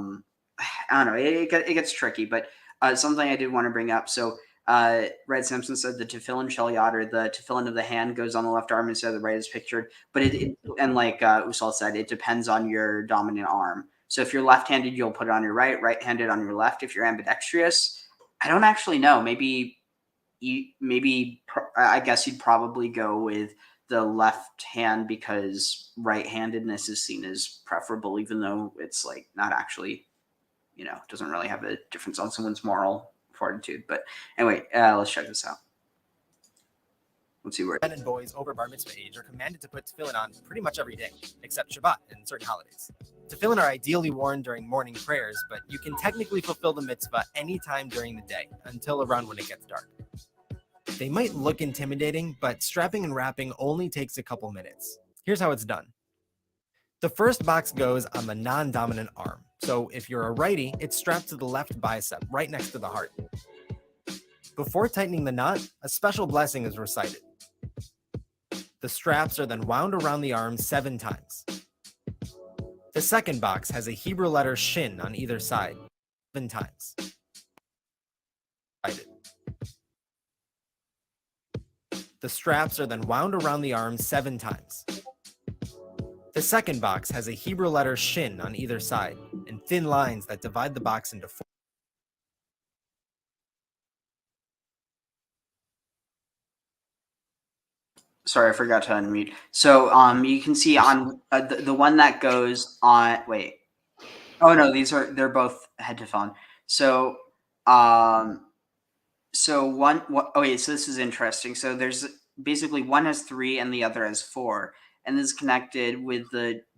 don't know, it gets tricky, but something I did want to bring up. So Red Simpson said the tefillin shaliat, or the tefillin of the hand, goes on the left arm instead of the right as pictured. But and like Usal said, it depends on your dominant arm. So if you're left-handed, you'll put it on your right, right-handed on your left. If you're ambidextrous, I don't actually know. Maybe I guess you'd probably go with the left hand, because right-handedness is seen as preferable, even though it's like not actually, doesn't really have a difference on someone's moral fortitude. But anyway, let's check this out. Let's see where Men and boys over bar mitzvah age are commanded to put tefillin on pretty much every day, except Shabbat and certain holidays. Tefillin are ideally worn during morning prayers, but you can technically fulfill the mitzvah anytime during the day, until around when it gets dark. They might look intimidating, but strapping and wrapping only takes a couple minutes. Here's how it's done. The first box goes on the non-dominant arm. So if you're a righty, it's strapped to the left bicep, right next to the heart. Before tightening the knot, a special blessing is recited. The straps are then wound around the arm 7 times. The second box has a Hebrew letter shin on either side, 7 times. The straps are then wound around the arm 7 times. The second box has a Hebrew letter shin on either side, and thin lines that divide the box into 4. Sorry, I forgot to unmute. So you can see on the one that goes on. Wait. Oh no, they're both head to phone. So so one. Oh wait. So this is interesting. So there's basically one has 3 and the other has 4, and this is connected with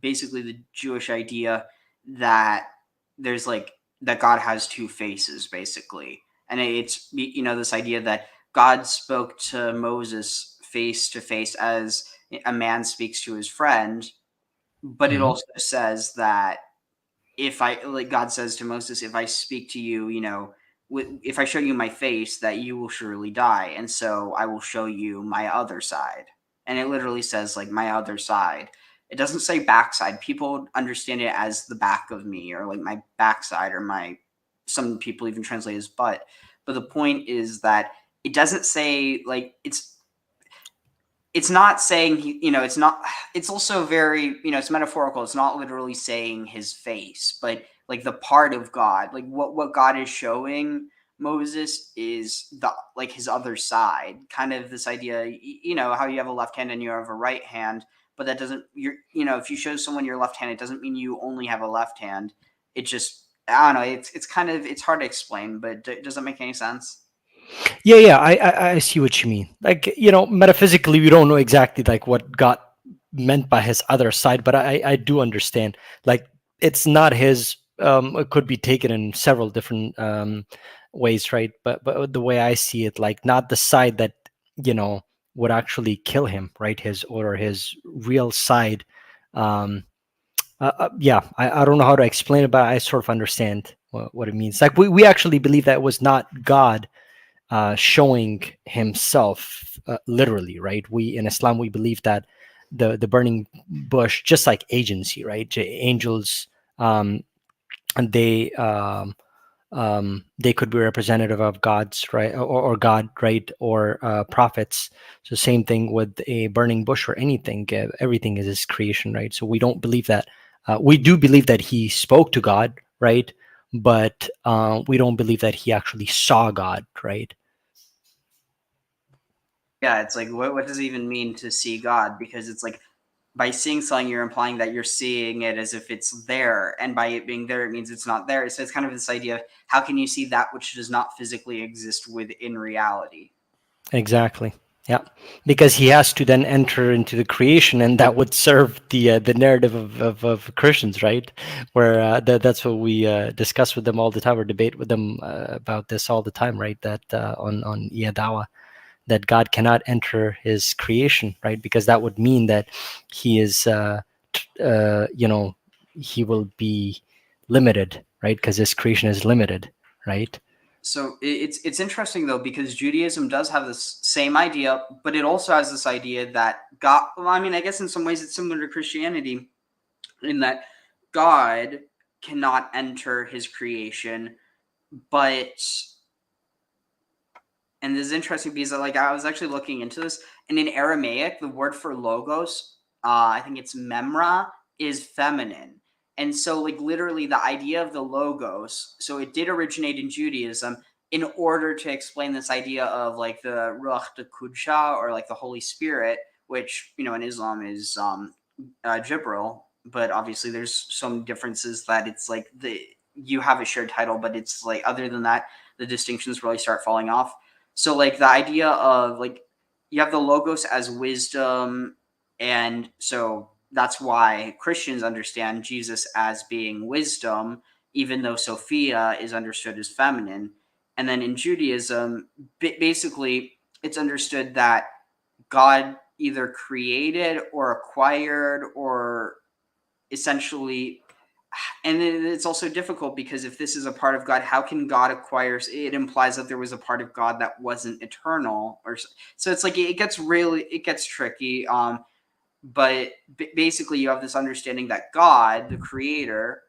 basically the Jewish idea that there's like that God has 2 faces, basically, and it's this idea that God spoke to Moses face to face as a man speaks to his friend, but it also says that God says to Moses, if I speak to you, if I show you my face, that you will surely die, and so I will show you my other side. And it literally says like my other side. It doesn't say backside. People understand it as the back of me, or like my backside, or some people even translate as butt. But the point is that it doesn't say like it's not saying it's also very, it's metaphorical. It's not literally saying his face, but like the part of God, like what God is showing Moses is his other side, kind of this idea, how you have a left hand and you have a right hand, but that doesn't, if you show someone your left hand, it doesn't mean you only have a left hand. It just, I don't know. It's hard to explain, but does that make any sense? Yeah, I see what you mean. Like, metaphysically, we don't know exactly like what God meant by his other side, but I do understand. Like, it's not his. It could be taken in several different ways, right? But the way I see it, like not the side that would actually kill him, right? His real side. Yeah, I don't know how to explain it, but I sort of understand what it means. Like we actually believe that it was not God showing himself literally, right? We in Islam we believe that the burning bush, just like agency, right? Angels, and they could be representative of God's, right, or God, right, or prophets. So same thing with a burning bush or anything. Everything is His creation, right? So we don't believe that. We do believe that He spoke to God, right? But we don't believe that He actually saw God, right? Yeah, it's like what does it even mean to see God? Because it's like by seeing something, you're implying that you're seeing it as if it's there, and by it being there, it means it's not there. So it's kind of this idea of how can you see that which does not physically exist within reality? Exactly. Yeah, because he has to then enter into the creation, and that would serve the narrative of Christians, right? Where that's what we discuss with them all the time, or debate with them about this all the time, right? That on Iyadawa, that God cannot enter His creation, right? Because that would mean that He is, He will be limited, right? Because His creation is limited, right? So it's interesting though, because Judaism does have this same idea, but it also has this idea that God. Well, I mean, I guess in some ways it's similar to Christianity, in that God cannot enter His creation, but and this is interesting because like I was actually looking into this, and in Aramaic, the word for logos, I think it's memra, is feminine. And so like literally the idea of the logos, so it did originate in Judaism in order to explain this idea of like the Ruach HaKudsha, or like the Holy Spirit, which in Islam is Jibril, but obviously there's some differences that it's like you have a shared title, but it's like other than that, the distinctions really start falling off. So like the idea of like you have the logos as wisdom, and so that's why Christians understand Jesus as being wisdom, even though Sophia is understood as feminine. And then in Judaism, basically it's understood that God either created or acquired or essentially, and it's also difficult because if this is a part of God, how can God acquire? It implies that there was a part of God that wasn't eternal, or so it's like it gets tricky. But basically, you have this understanding that God, the Creator,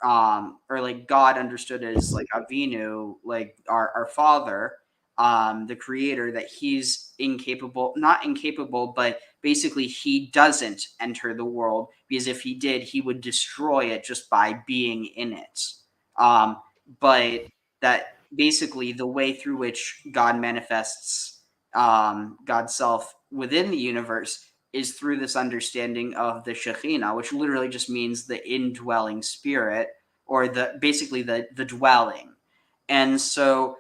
or like God understood as like Avinu, like our Father, the Creator, that He's incapable, not incapable, but basically He doesn't enter the world, because if He did, He would destroy it just by being in it. Um, but that basically the way through which God manifests God's self within the universe is through this understanding of the Shekhinah, which literally just means the indwelling spirit, or basically the dwelling. And so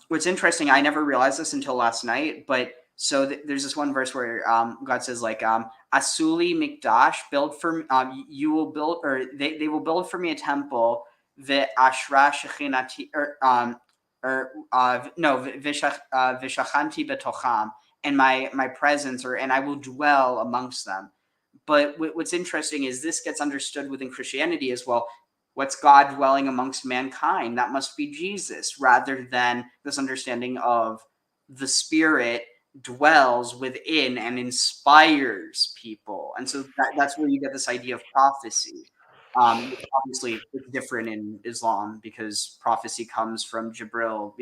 what's interesting, I never realized this until last night, but so there's this one verse where God says like Asuli Mikdash, build for you will build, or they will build for me a temple, the Ashra Shekhinati, Vishachanti betocham, and my presence, and I will dwell amongst them. But what's interesting is this gets understood within Christianity as well. What's God dwelling amongst mankind? That must be Jesus, rather than this understanding of the Spirit dwells within and inspires people. And so that's where you get this idea of prophecy. Obviously, it's different in Islam because prophecy comes from Jibril,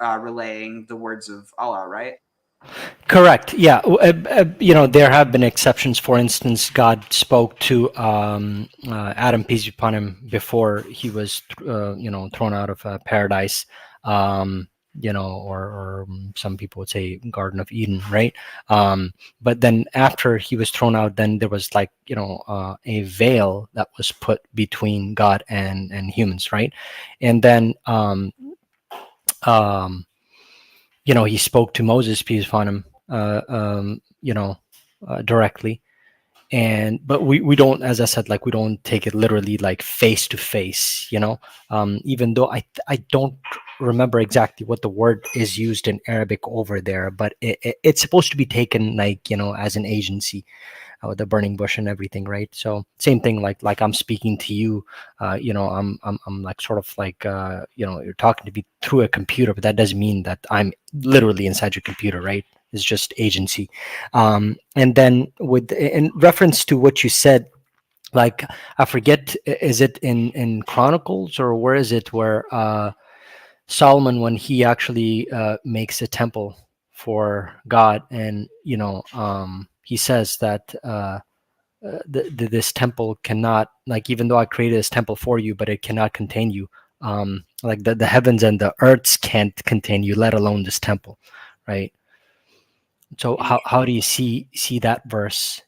relaying the words of Allah, right? Correct. Yeah. There have been exceptions. For instance, God spoke to Adam, peace be upon him, before he was, thrown out of paradise. Or some people would say Garden of Eden, right? But then after he was thrown out, then there was like, a veil that was put between God and humans, right? And then, he spoke to Moses, peace upon him, directly. but we don't, as I said, like we don't take it literally like face to face, even though I don't remember exactly what the word is used in Arabic over there, but it's supposed to be taken like, as an agency, with the burning bush and everything, right? So same thing, like I'm speaking to you, I'm like sort of like, you're talking to me through a computer, but that doesn't mean that I'm literally inside your computer, right? It's just agency. And then in reference to what you said, like I forget, is it in Chronicles or where is it where Solomon, when he actually makes a temple for God, and he says that this temple cannot, like, even though I created this temple for you, but it cannot contain you. Like the heavens and the earths can't contain you, let alone this temple, right? So how do you see that verse?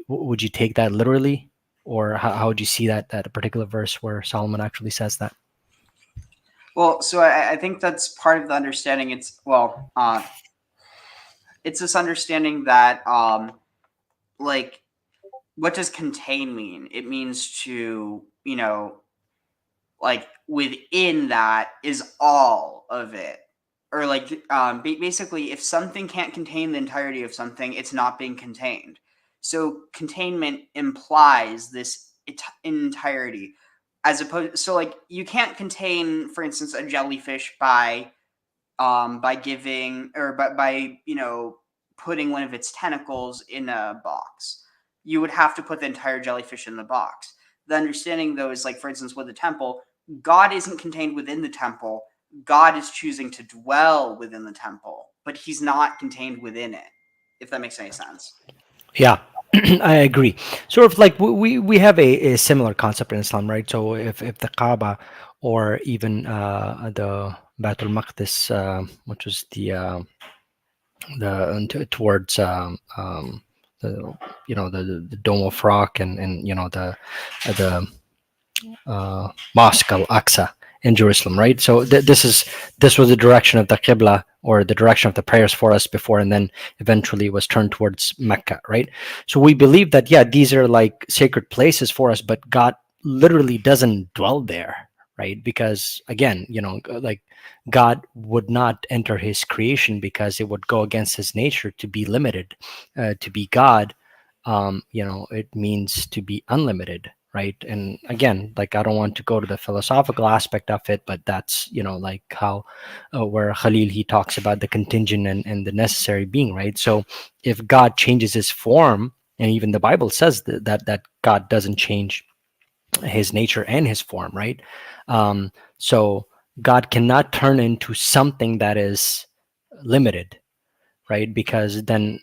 Would you take that literally, or how would you see that particular verse where Solomon actually says that? Well, so I think that's part of the understanding. It's this understanding that like, what does contain mean? It means to, like, within that is all of it, or like basically, if something can't contain the entirety of something, it's not being contained. So containment implies this entirety, as opposed, so like you can't contain, for instance, a jellyfish by giving, or by putting one of its tentacles in a box. You would have to put the entire jellyfish in the box. The understanding, though, is like, for instance, with the temple, God isn't contained within the temple. God is choosing to dwell within the temple, but he's not contained within it, if that makes any sense. Yeah, I agree. Sort of like we have a similar concept in Islam, right? So if the Kaaba, or even the Baitul Maqdis, which was towards the the Dome of Rock, and the Mosque Al Aqsa in Jerusalem, right? So this was the direction of the Qibla, or the direction of the prayers for us before, and then eventually was turned towards Mecca, right? So we believe that, yeah, these are like sacred places for us, but God literally doesn't dwell there, right? Because again, like God would not enter his creation, because it would go against his nature to be limited. To be God, it means to be unlimited, right? And again, like, I don't want to go to the philosophical aspect of it, but that's like how where Khalil, he talks about the contingent and the necessary being, right? So if God changes his form, and even the Bible says that God doesn't change his nature and his form, right? So God cannot turn into something that is limited, right? Because then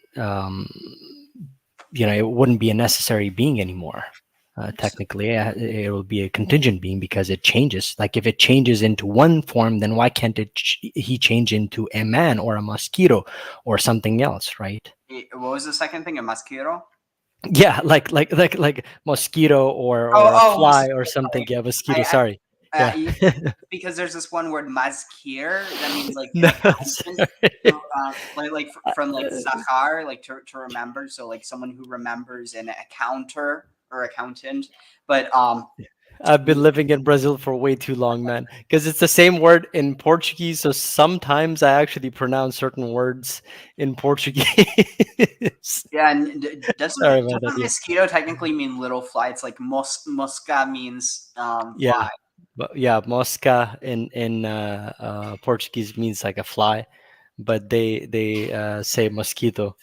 it wouldn't be a necessary being anymore. Technically, it will be a contingent being, because it changes. Like, if it changes into one form, then why can't he change into a man or a mosquito or something else, right? What was the second thing? A mosquito? Yeah, like mosquito, or a fly or something. Yeah, mosquito. Sorry. Yeah. Because there's this one word, mazkir, that means like an No, accountant. sorry. From like zakar, like to remember. So like someone who remembers, an accounter or accountant. But I've been living in Brazil for way too long, man. Because it's the same word in Portuguese, so sometimes I actually pronounce certain words in Portuguese. yeah, and Sorry about that. doesn't Yeah, mosquito technically mean little fly? It's like mosca means yeah, fly. but yeah, mosca in Portuguese means like a fly, but they say mosquito,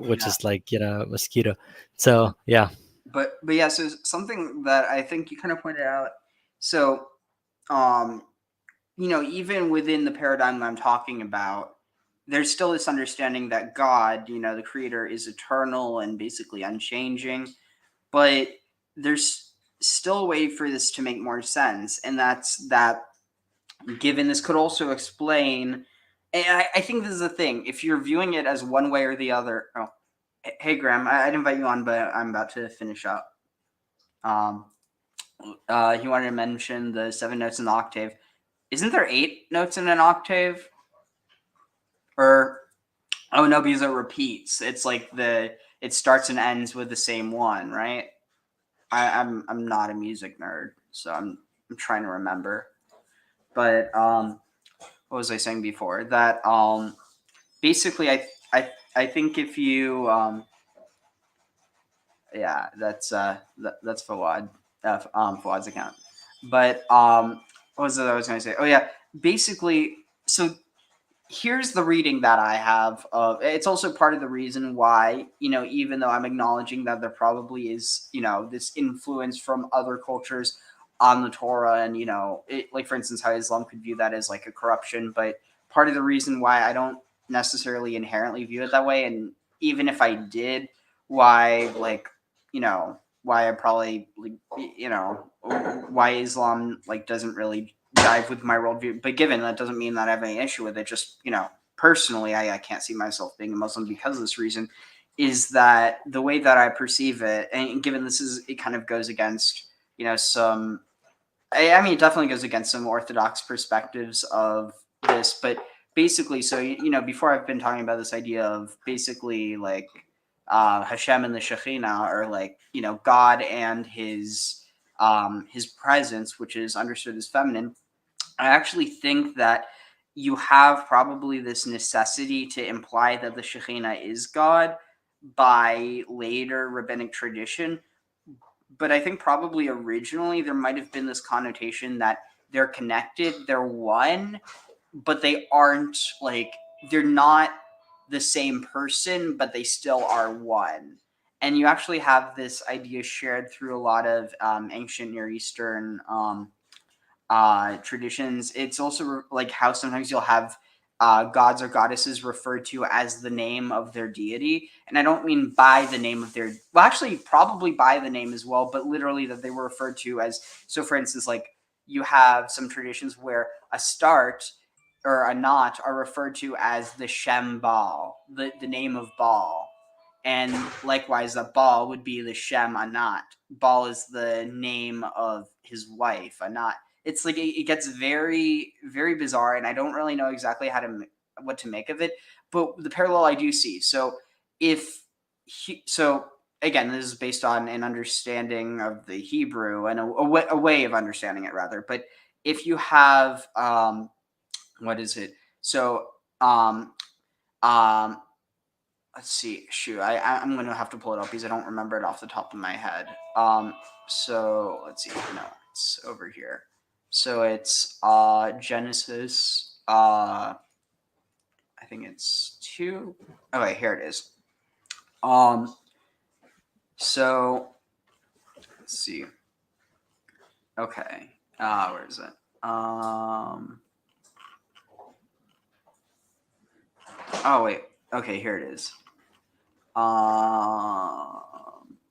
which Yeah. is like mosquito. So yeah. But yeah, so something that I think you kind of pointed out. So um even within the paradigm that I'm talking about, there's still this understanding that God, the creator, is eternal and basically unchanging. But there's still a way for this to make more sense. And that's that, given this could also explain, and I think this is the thing, if you're viewing it as one way or the other. Oh, hey, Graham, I'd invite you on, but I'm about to finish up. He wanted to mention the 7 notes in the octave. Isn't there 8 notes in an octave? Or, oh no, because it repeats. It's like it starts and ends with the same one, right? I'm not a music nerd, so I'm trying to remember. But what was I saying before? That basically I think if you yeah, that's that's Fawad, Fawad's account. But what was it I was going to say? Oh yeah, basically, so here's the reading that I have of. It's also part of the reason why, even though I'm acknowledging that there probably is, this influence from other cultures on the Torah, and like for instance, how Islam could view that as like a corruption, but part of the reason why I don't necessarily inherently view it that way, and even if I did, why why I probably why Islam doesn't really dive with my worldview. But given that doesn't mean that I have any issue with it. Just personally, I can't see myself being a Muslim because of this reason. Is that the way that I perceive it? And given it kind of goes against some. I mean, it definitely goes against some Orthodox perspectives of this, but basically, so before I've been talking about this idea of basically Hashem and the Shekhinah, or God and his presence, which is understood as feminine. I actually think that you have probably this necessity to imply that the Shekhinah is God by later rabbinic tradition. But I think probably originally there might have been this connotation that they're connected, they're one, but they aren't they're not the same person, but they still are one. And you actually have this idea shared through a lot of ancient Near Eastern traditions. It's also how sometimes you'll have gods or goddesses referred to as the name of their deity. And I don't mean by the name of their, well, actually probably by the name as well, but literally that they were referred to as, so for instance, you have some traditions where a start or a knot are referred to as the Shem Baal, the name of Baal. And likewise, a Baal would be the Shem Anat. Baal is the name of his wife, Anat. It's it gets very, very bizarre, and I don't really know exactly what to make of it. But the parallel I do see. So again, this is based on an understanding of the Hebrew and a way of understanding it, rather. But if you have what is it? So let's see. Shoot, I'm going to have to pull it up because I don't remember it off the top of my head. So let's see. No, it's over here. So it's Genesis. I think it's 2. Oh wait, here it is. So let's see. Okay. Where is it? Oh wait. Okay, here it is.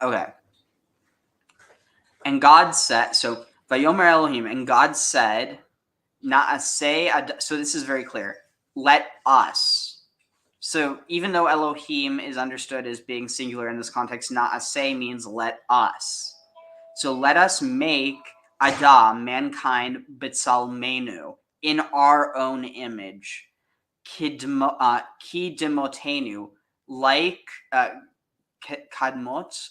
Okay. And God said, so Vayomer Elohim, and God said, Na'aseh, so this is very clear, let us. So even though Elohim is understood as being singular in this context, Na'aseh means let us. So let us make Adam, mankind, B'Tsalmenu, in our own image. Ki demotenu, kadmot,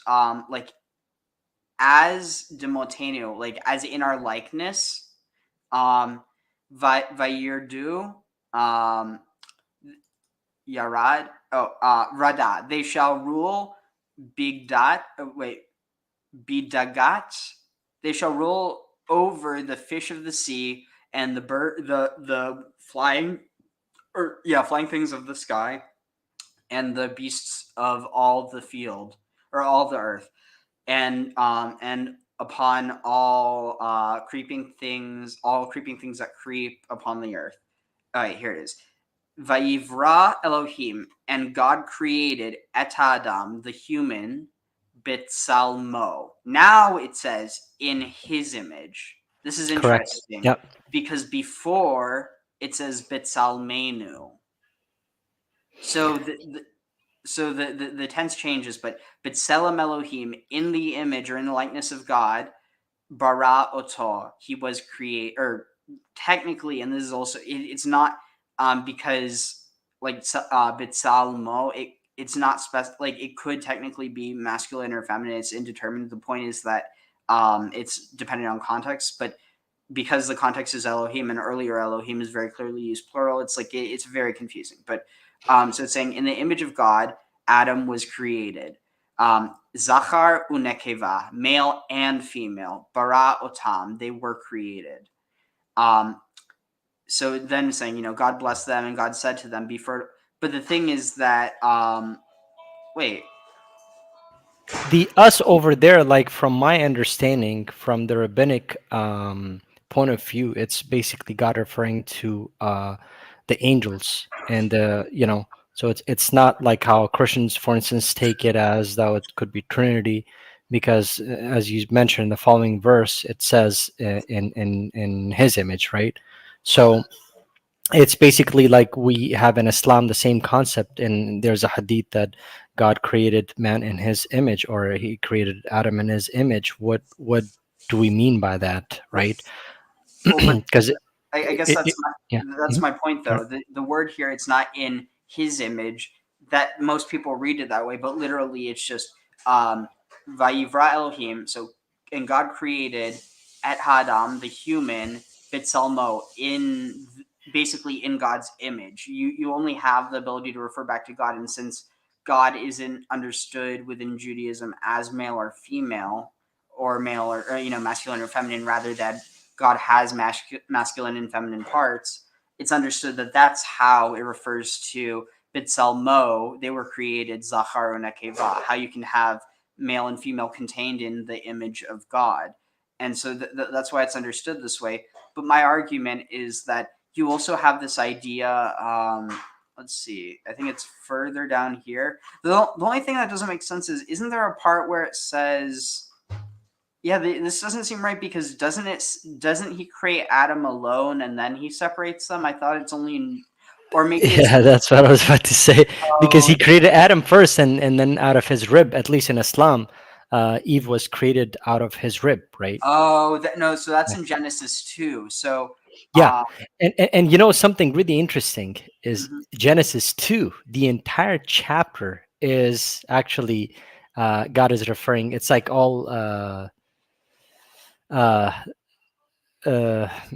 as demotenu, as in our likeness. Vayirdu, Yarad, Rada, they shall rule Bidagat, they shall rule over the fish of the sea and the bird, the flying things of the sky, and the beasts of all the field, or all the earth, and upon all creeping things that creep upon the earth. All right, here it is. Vayivra Elohim, and God created et Adam, the human, B'Tsalmo. Now it says in his image. This is interesting. Correct. Yep. Because before it says B'Tsalmenu. So the tense changes, but B'Tselem Elohim, in the image or in the likeness of God, bara oto, he was created, or technically, and this is also, it's not because B'Tsalmo, it's not like it could technically be masculine or feminine. It's indeterminate. The point is that it's dependent on context, but because the context is Elohim and earlier Elohim is very clearly used plural, it's like it's very confusing. But so it's saying in the image of God, Adam was created. Zachar unekeva, male and female, bara otam, they were created. So then saying, God blessed them and God said to them, be fertile. But the thing is that, wait. The us over there, like from my understanding, from the rabbinic point of view, it's basically God referring to the angels and so it's not like how Christians, for instance, take it as though it could be Trinity, because as you mentioned in the following verse, it says in His image, right? So it's basically like we have in Islam the same concept, and there's a hadith that God created man in His image, or He created Adam in His image. What do we mean by that, right? Because I guess that's yeah. That's my point, though. The word here, it's not in His image. That most people read it that way, but literally it's just Vayivra Elohim. So, and God created et Hadam, the human, Bitsalmo, basically in God's image. You only have the ability to refer back to God, and since God isn't understood within Judaism as male or female, or male or masculine or feminine, rather than God has masculine and feminine parts, it's understood that that's how it refers to Bitsal Mo. They were created Zachar and Nekeva, how you can have male and female contained in the image of God. And so that's why it's understood this way. But my argument is that you also have this idea, let's see, I think it's further down here. The only thing that doesn't make sense is, isn't there a part where it says, this doesn't seem right, because doesn't He create Adam alone and then He separates them? I thought it's only or maybe that's what I was about to say, because He created Adam first, and then out of his rib, at least in Islam, Eve was created out of his rib, right? Oh, no, so that's in Genesis 2. So yeah, and something really interesting is Genesis 2, the entire chapter is actually God is referring, it's like all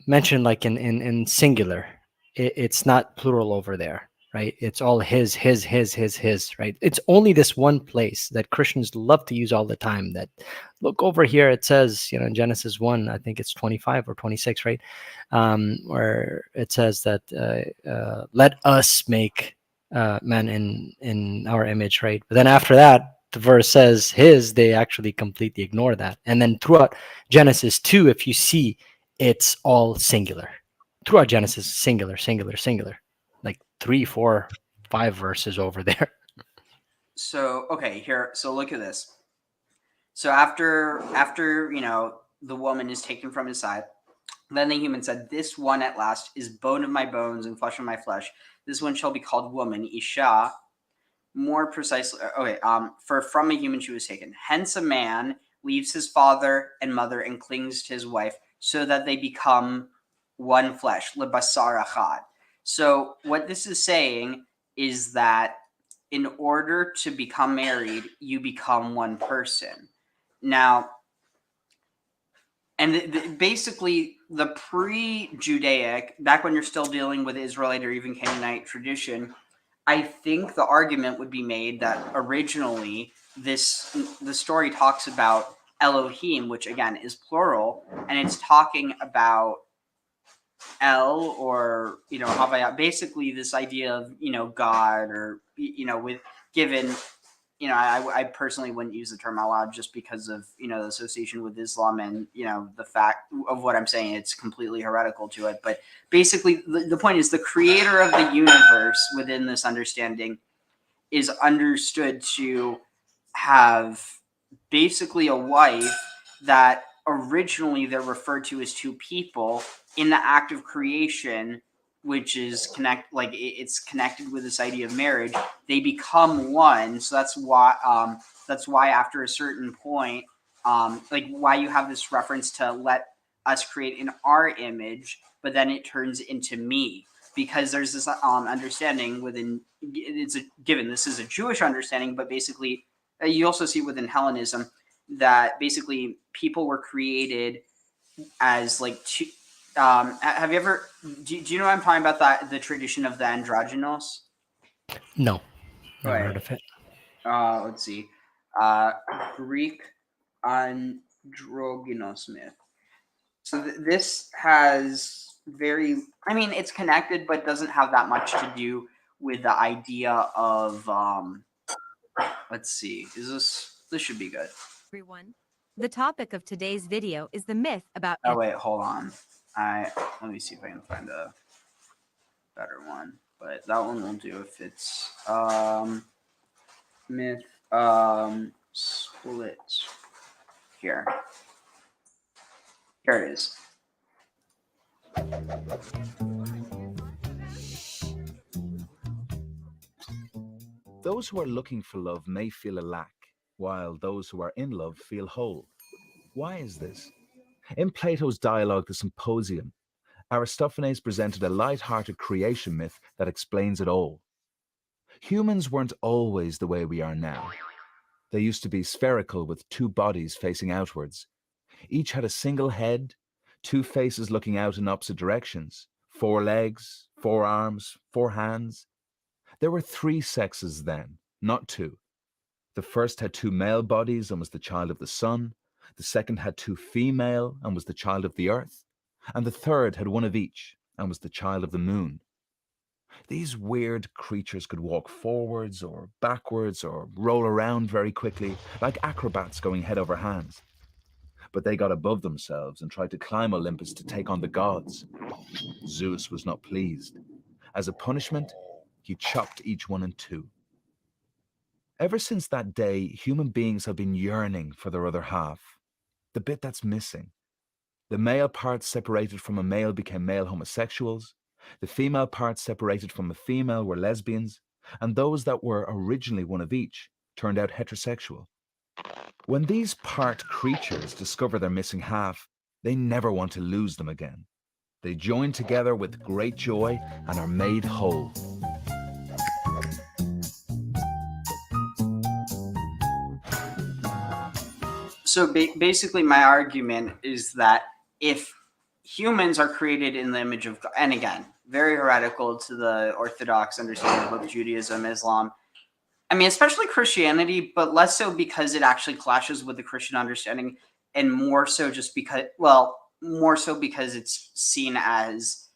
mentioned like in singular. It's not plural over there, right? It's all his, right? It's only this one place that Christians love to use all the time, that look over here, it says, in Genesis 1, I think it's 25 or 26, right? Where it says that let us make man in our image, right? But then after that, the verse says his, they actually completely ignore that. And then throughout Genesis 2, if you see, it's all singular. Throughout Genesis, singular, like 3, 4, 5 verses over there. So, okay, here, so look at this. So after the woman is taken from his side, then the human said, this one at last is bone of my bones and flesh of my flesh. This one shall be called woman, Isha. More precisely, for from a human she was taken. Hence a man leaves his father and mother and clings to his wife, so that they become one flesh, lebasar achad. So what this is saying is that in order to become married, you become one person. Now, and basically the pre-Judaic, back when you're still dealing with Israelite or even Canaanite tradition, I think the argument would be made that originally the story talks about Elohim, which again is plural, and it's talking about El, or Havaya, basically this idea of God, or with given. I personally wouldn't use the term out loud, just because of the association with Islam, and the fact of what I'm saying, it's completely heretical to it. But basically the point is, the creator of the universe within this understanding is understood to have basically a wife that originally they're referred to as two people in the act of creation, which is it's connected with this idea of marriage. They become one. So that's why after a certain point, why you have this reference to let us create in our image, but then it turns into me, because there's this understanding within, it's a given, this is a Jewish understanding, but basically you also see within Hellenism that basically people were created as like two. Have you ever? Do you know what I'm talking about? That the tradition of the androgynos. No, never Right. heard of it. Let's see. Greek androgynous myth. So this has very. I mean, it's connected, but doesn't have that much to do with the idea of. Let's see. Is this should be good? Everyone. The topic of today's video is the myth about. Oh wait, hold on. Let me see if I can find a better one. But that one will do if it's myth split. Here it is. Those who are looking for love may feel a lack, while those who are in love feel whole. Why is this? In Plato's dialogue, The Symposium, Aristophanes presented a light-hearted creation myth that explains it all. Humans weren't always the way we are now. They used to be spherical with two bodies facing outwards. Each had a single head, two faces looking out in opposite directions, 4 legs, 4 arms, 4 hands. There were 3 sexes then, not 2. The first had 2 male bodies and was the child of the sun. The second had 2 female and was the child of the earth. And the third had 1 of each and was the child of the moon. These weird creatures could walk forwards or backwards or roll around very quickly, like acrobats going head over hands. But they got above themselves and tried to climb Olympus to take on the gods. Zeus was not pleased. As a punishment, he chopped each one in 2. Ever since that day, human beings have been yearning for their other half, the bit that's missing. The male parts separated from a male became male homosexuals. The female parts separated from a female were lesbians, and those that were originally 1 of each turned out heterosexual. When these part creatures discover their missing half, they never want to lose them again. They join together with great joy and are made whole. So basically, my argument is that if humans are created in the image of God, and again, very heretical to the Orthodox understanding of both Judaism, Islam, I mean, especially Christianity, but less so because it actually clashes with the Christian understanding, and more so just because, more so because it's seen as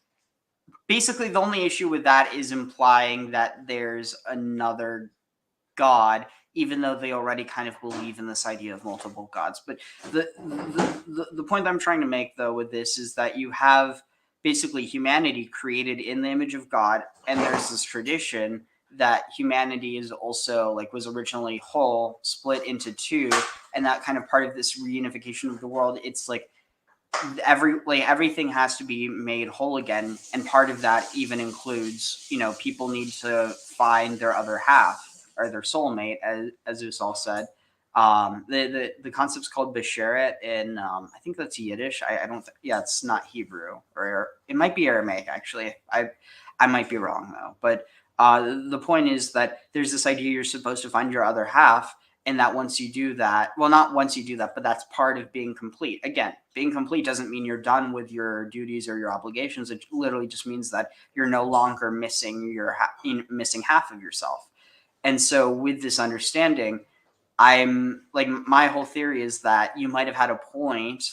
basically the only issue with that is implying that there's another God, even though they already kind of believe in this idea of multiple gods. But the point that I'm trying to make, though, with this is that you have basically humanity created in the image of God, and there's this tradition that humanity is also was originally whole, split into 2, and that kind of part of this reunification of the world. It's like everything has to be made whole again, and part of that even includes people need to find their other half or their soulmate, as Usal said. The concept's called besheret, and I think that's Yiddish. I don't think, yeah, it's not Hebrew, or it might be Aramaic, actually. I might be wrong, though. But the point is that there's this idea you're supposed to find your other half, and that once you do that, well, not once you do that, but that's part of being complete. Again, being complete doesn't mean you're done with your duties or your obligations. It literally just means that you're no longer missing missing half of yourself. And so with this understanding, I'm my whole theory is that you might have had a point,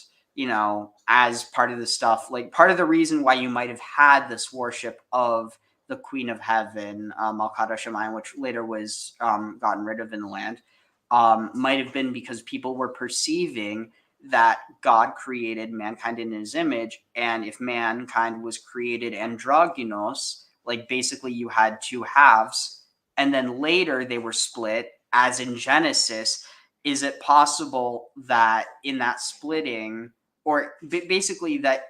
as part of the stuff, part of the reason why you might have had this worship of the Queen of Heaven, Malkat Shemayim, which later was gotten rid of in the land, might have been because people were perceiving that God created mankind in his image, and if mankind was created androgynous, basically you had 2 halves, and then later they were split, as in Genesis. Is it possible that in that splitting, or basically that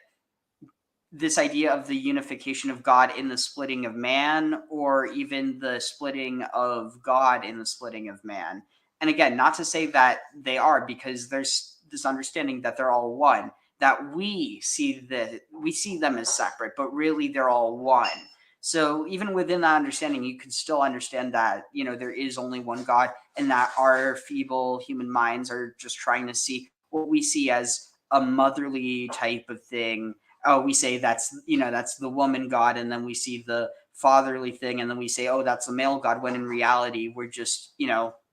this idea of the unification of God in the splitting of man, or even the splitting of God in the splitting of man? And again, not to say that they are, because there's this understanding that they're all one, that we see them as separate, but really they're all one. So even within that understanding, you can still understand that, there is only one God, and that our feeble human minds are just trying to see what we see as a motherly type of thing. Oh, we say that's the woman God, and then we see the fatherly thing, and then we say, oh, that's the male God, when in reality, we're just,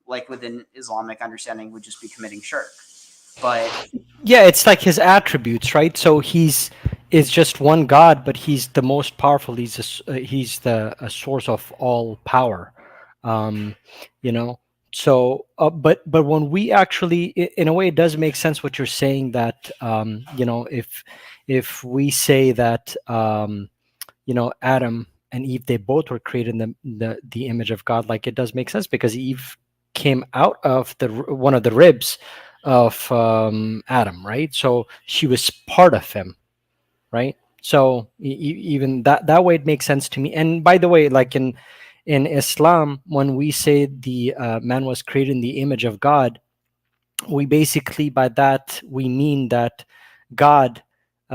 like within Islamic understanding, would just be committing shirk. But Yeah, it's like his attributes, right? So he's is just one God, but he's the most powerful. He's the a source of all power, um, you know. So, but when we actually, in a way, it does make sense what you're saying, that if we say that Adam and Eve, they both were created in the image of God, like, it does make sense, because Eve came out of one of the ribs of Adam, right? So she was part of him, right? So even that way, it makes sense to me. And by the way, like in Islam, when we say the man was created in the image of God, we basically, by that, we mean that God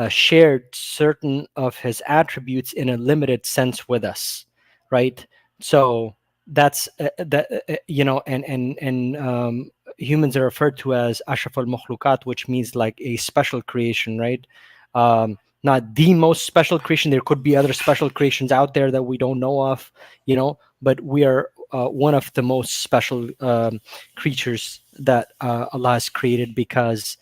shared certain of his attributes in a limited sense with us, right? So that's and humans are referred to as ashraf al makhlukat, which means like a special creation, right? Not the most special creation. There could be other special creations out there that we don't know of, but we are one of the most special creatures that Allah has created, because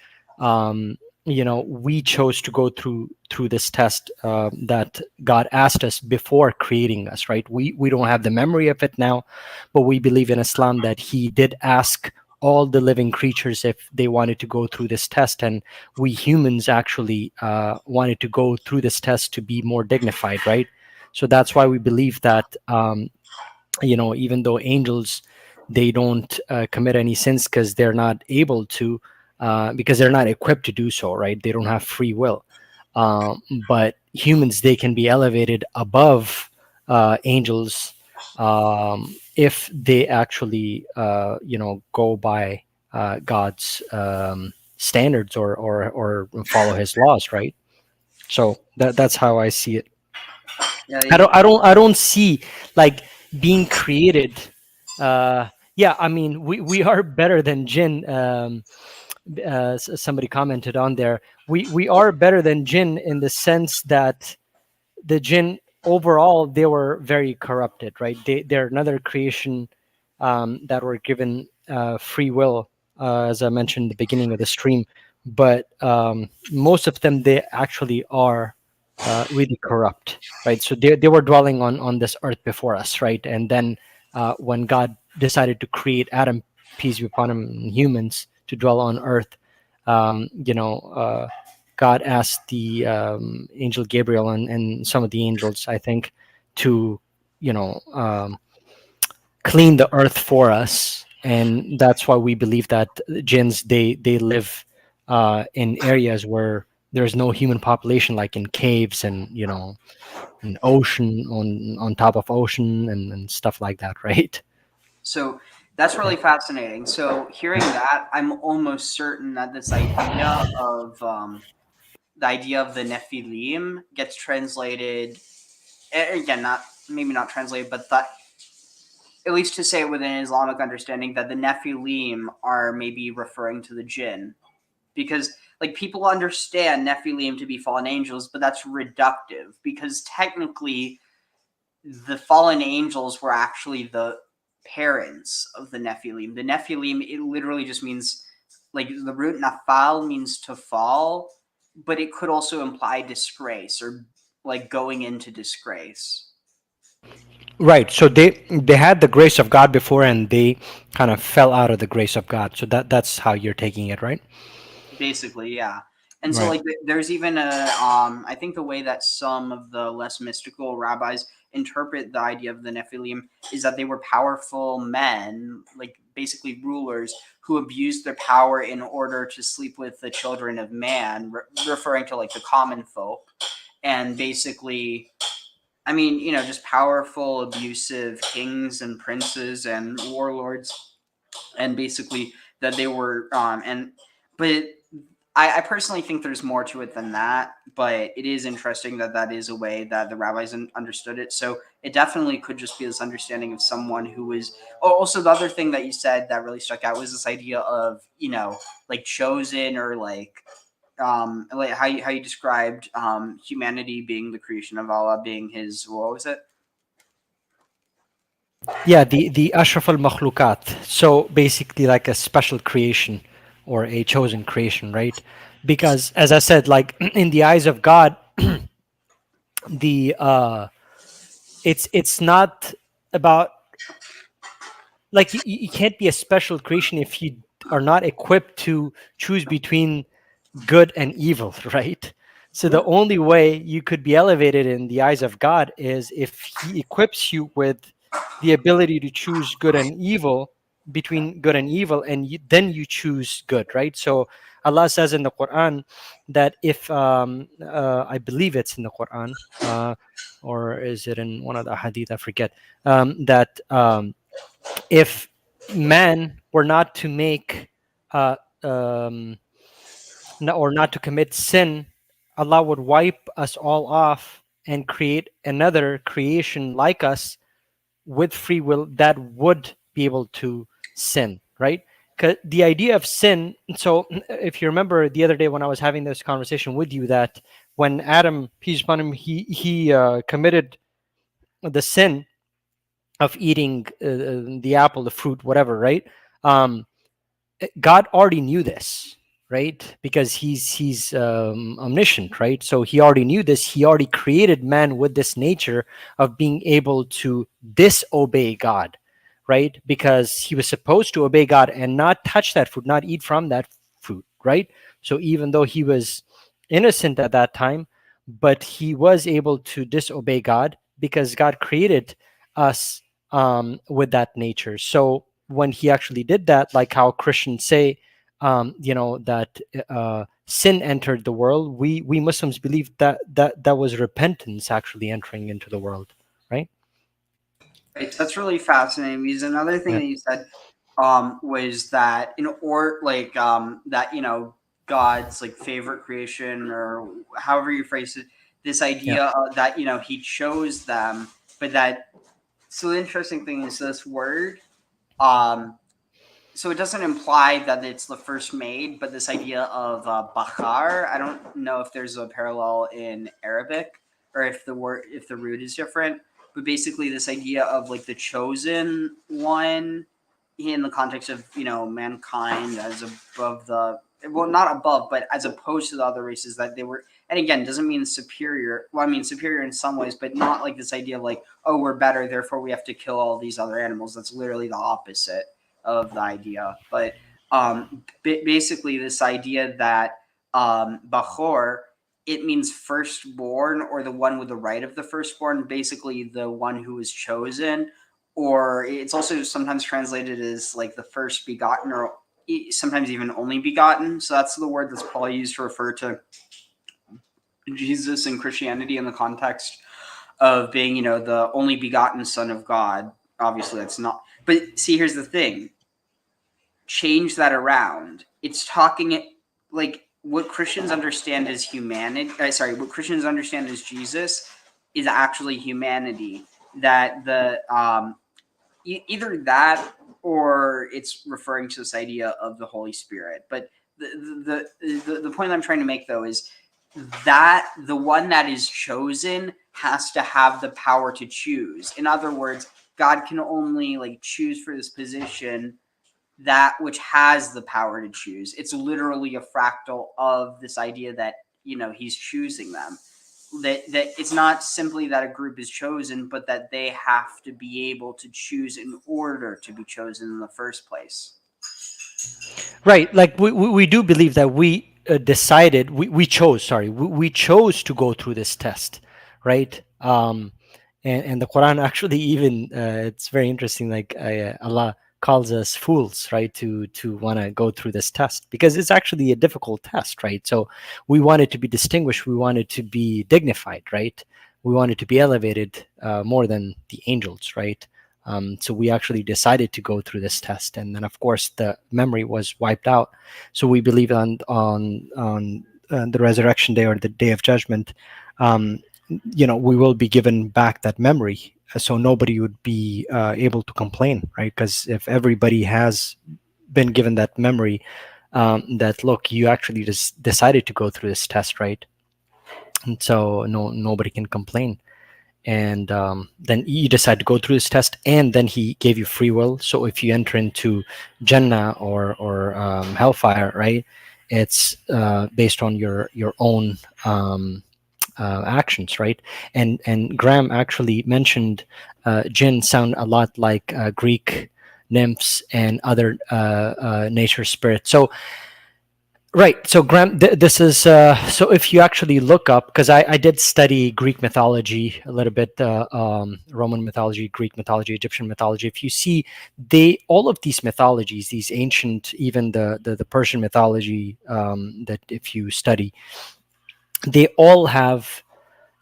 we chose to go through this test that God asked us before creating us, right? We don't have the memory of it now, but we believe in Islam that He did ask all the living creatures if they wanted to go through this test, and we humans actually wanted to go through this test to be more dignified, right? So that's why we believe that even though angels, they don't commit any sins because they're not able to, because they're not equipped to do so, right? They don't have free will. But humans, they can be elevated above angels if they actually go by God's standards, or follow His laws, right? So that's how I see it. yeah, I don't see, like, being created. Yeah, I mean, we are better than jinn. Somebody commented on there. We are better than jinn in the sense that the jinn overall, they were very corrupted, right? They're another creation that were given free will, as I mentioned in the beginning of the stream. But most of them, they actually are really corrupt, right? So they were dwelling on this earth before us, right? And then when God decided to create Adam, peace be upon him, and humans to dwell on earth, God asked the angel Gabriel and some of the angels, I think, to clean the earth for us. And that's why we believe that jinns, they live in areas where there's no human population, like in caves, and an ocean, on top of ocean, and stuff like that, right? So that's really fascinating. So hearing that, I'm almost certain that this idea of the idea of the Nephilim gets translated again, not maybe not translated, but that, at least to say it within Islamic understanding, that the Nephilim are maybe referring to the jinn, because like people understand Nephilim to be fallen angels, but that's reductive, because technically the fallen angels were actually the parents of the Nephilim. The Nephilim, it literally just means, like, the root nafal means to fall, but it could also imply disgrace, or like going into disgrace. Right. So they had the grace of God before, and they kind of fell out of the grace of God. So that's how you're taking it, right? Basically, yeah. And so, Right. like, there's even I think the way that some of the less mystical rabbis interpret the idea of the Nephilim is that they were powerful men, like basically rulers, who abused their power in order to sleep with the children of man, referring to like the common folk. And basically, I mean, just powerful, abusive kings and princes and warlords, and basically that they were, but I personally think there's more to it than that, but it is interesting that that is a way that the rabbis understood it. So it definitely could just be this understanding of someone who was. Oh, also, the other thing that you said that really stuck out was this idea of, like chosen, or like how you described humanity being the creation of Allah, being his, what was it? Yeah, the Ashraf al Makhlukat. So basically, like a special creation or a chosen creation, right? Because as I said, like in the eyes of God, the it's not about, like, you can't be a special creation if you are not equipped to choose between good and evil, right? So the only way you could be elevated in the eyes of God is if he equips you with the ability to choose good and evil, between good and evil, and then you choose good, right? So Allah says in the Quran that if I believe it's in the Quran, or is it in one of the hadith, I forget, that if man were not to make uh, um, or not to commit sin, Allah would wipe us all off and create another creation like us with free will that would be able to sin, right? Because the idea of sin, so if you remember the other day when I was having this conversation with you, that when Adam, peace upon him, he committed the sin of eating the apple, the fruit, whatever, right? Um, God already knew this, right? Because he's omniscient, right? So he already knew this. He already created man with this nature of being able to disobey God, right? Because he was supposed to obey God and not touch that fruit, not eat from that fruit, right? So even though he was innocent at that time, but he was able to disobey God because God created us with that nature. So when he actually did that, like how Christians say, that sin entered the world, we Muslims believe that was repentance actually entering into the world, right? Right, that's really fascinating, because another thing Yeah. that you said was that, or like that, God's like favorite creation, or however you phrase it, this Yeah. idea that he chose them, but that, so the interesting thing is this word, um so it doesn't imply that it's the first made, but this idea of Bahar, I don't know if there's a parallel in Arabic, or if the root is different, but basically this idea of like the chosen one in the context of mankind as above the, well, not above, but as opposed to the other races, that they were, and again, doesn't mean superior. Well, I mean superior in some ways, but not like this idea of like, oh, we're better, therefore we have to kill all these other animals. That's literally the opposite of the idea. But basically this idea that Bachor, it means firstborn, or the one with the right of the firstborn, basically the one who was chosen, or it's also sometimes translated as like the first begotten, or sometimes even only begotten. So that's the word that's probably used to refer to Jesus in Christianity in the context of being, the only begotten Son of God. Obviously, that's not. But see, here's the thing. Change that around. It's talking like what Christians understand as humanity. What Christians understand as Jesus is actually humanity. That the either that, or it's referring to this idea of the Holy Spirit. But the point I'm trying to make, though, is that the one that is chosen has to have the power to choose. In other words, God can only like choose for this position that which has the power to choose. It's literally a fractal of this idea that he's choosing them. That it's not simply that a group is chosen, but that they have to be able to choose in order to be chosen in the first place. Right. Like we do believe that we decided, we chose, sorry, we chose to go through this test, right? And the Quran actually even, it's very interesting, like Allah calls us fools, right, to want to go through this test, because it's actually a difficult test, right? So we wanted to be distinguished, we wanted to be dignified, right? We wanted to be elevated more than the angels, right? So we actually decided to go through this test, and then of course the memory was wiped out. So we believe on the resurrection day or the day of judgment, we will be given back that memory, so nobody would be able to complain, right? Because if everybody has been given that memory, that look, you actually just decided to go through this test, right? And so nobody can complain. And then you decide to go through this test, and then he gave you free will. So if you enter into Jannah or hellfire, right, it's based on your own actions, right? And Graham actually mentioned jinn sound a lot like Greek nymphs and other nature spirits. So right. So Graham, this is so if you actually look up, because I did study Greek mythology a little bit, Roman mythology, Greek mythology, Egyptian mythology. If you see, all of these mythologies, these ancient, even the Persian mythology, that if you study, they all have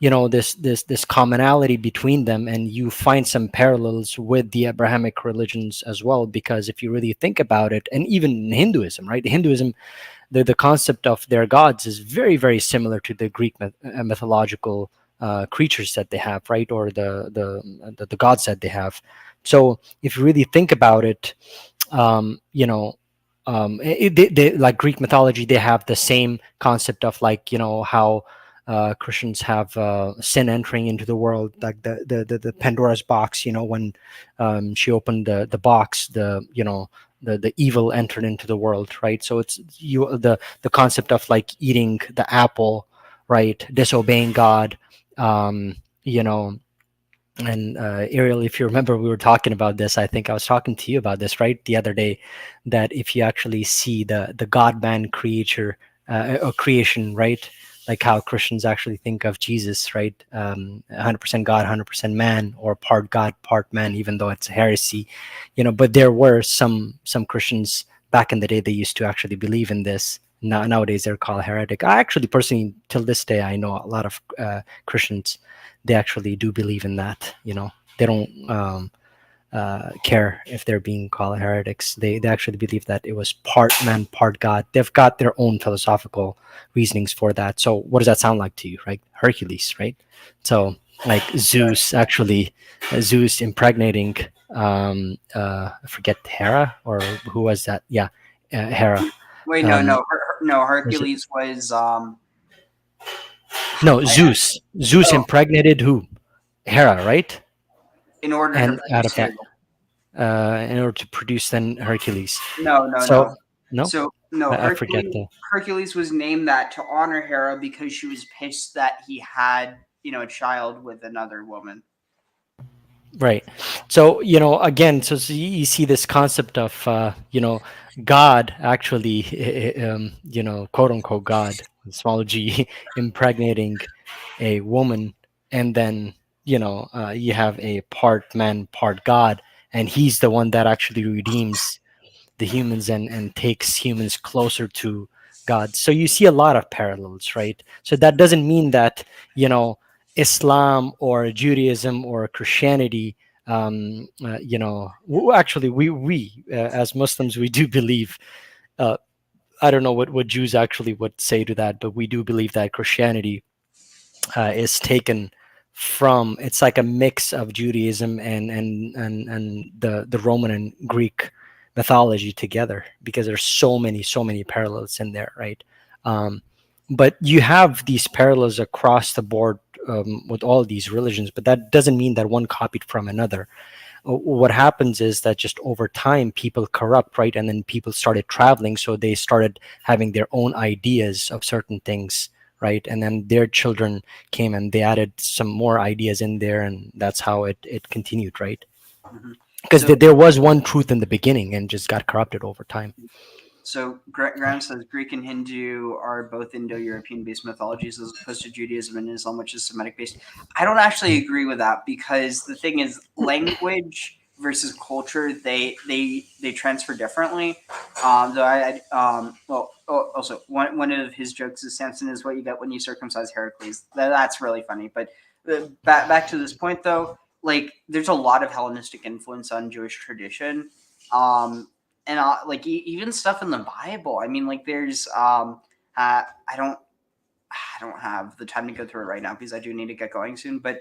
this commonality between them, and you find some parallels with the Abrahamic religions as well. Because if you really think about it, and even in Hinduism, right? Hinduism, the concept of their gods is very, very similar to the Greek mythological creatures that they have, right? Or the gods that they have. So if you really think about it, like Greek mythology, they have the same concept of, like, how Christians have sin entering into the world, like the Pandora's box. When she opened the box, the evil entered into the world, right? So it's the concept of like eating the apple, right? Disobeying God, um, you know. And Ariel, if you remember, we were talking about this. I think I was talking to you about this, right, the other day, that if you actually see the God man creature or creation, right, like how Christians actually think of Jesus, right, 100% God, 100% man, or part God, part man, even though it's a heresy, But there were some Christians back in the day, they used to actually believe in this. Nowadays they're called heretic. I actually personally, till this day, I know a lot of Christians, they actually do believe in that. They don't care if they're being called heretics. They actually believe that it was part man, part God. They've got their own philosophical reasonings for that. So what does that sound like to you, right? Hercules, right? So like Zeus, actually, Zeus impregnating I forget, Hera, or who was that? Yeah, Hera. Wait, no, Hercules was no, Zeus. Zeus impregnated who? Hera, right? in order to And out produce of that, Hera. in order to produce then Hercules. No. No, So no, I forget the Hercules was named that to honor Hera because she was pissed that he had, a child with another woman. right. So again, so you see this concept of God actually, quote unquote God, small g, impregnating a woman, and then you have a part man, part God, and he's the one that actually redeems the humans and takes humans closer to God. So you see a lot of parallels, right? So that doesn't mean that Islam or Judaism or Christianity. Actually, we as Muslims, we do believe. I don't know what Jews actually would say to that, but we do believe that Christianity is taken from, it's like a mix of Judaism and the Roman and Greek mythology together, because there's so many parallels in there, right? But you have these parallels across the board with all these religions, but that doesn't mean that one copied from another. What happens is that just over time people corrupt, right? And then people started traveling, so they started having their own ideas of certain things, right? And then their children came and they added some more ideas in there, and that's how it continued, right? Because there was one truth in the beginning and just got corrupted over time. So Graham says Greek and Hindu are both Indo-European based mythologies as opposed to Judaism and Islam, which is Semitic based. I don't actually agree with that, because the thing is, language versus culture, they transfer differently. Also one of his jokes is Samson is what you get when you circumcise Heracles. That's really funny. But back to this point though, like there's a lot of Hellenistic influence on Jewish tradition, and like even stuff in the Bible. I mean, like there's I don't have the time to go through it right now because I do need to get going soon. But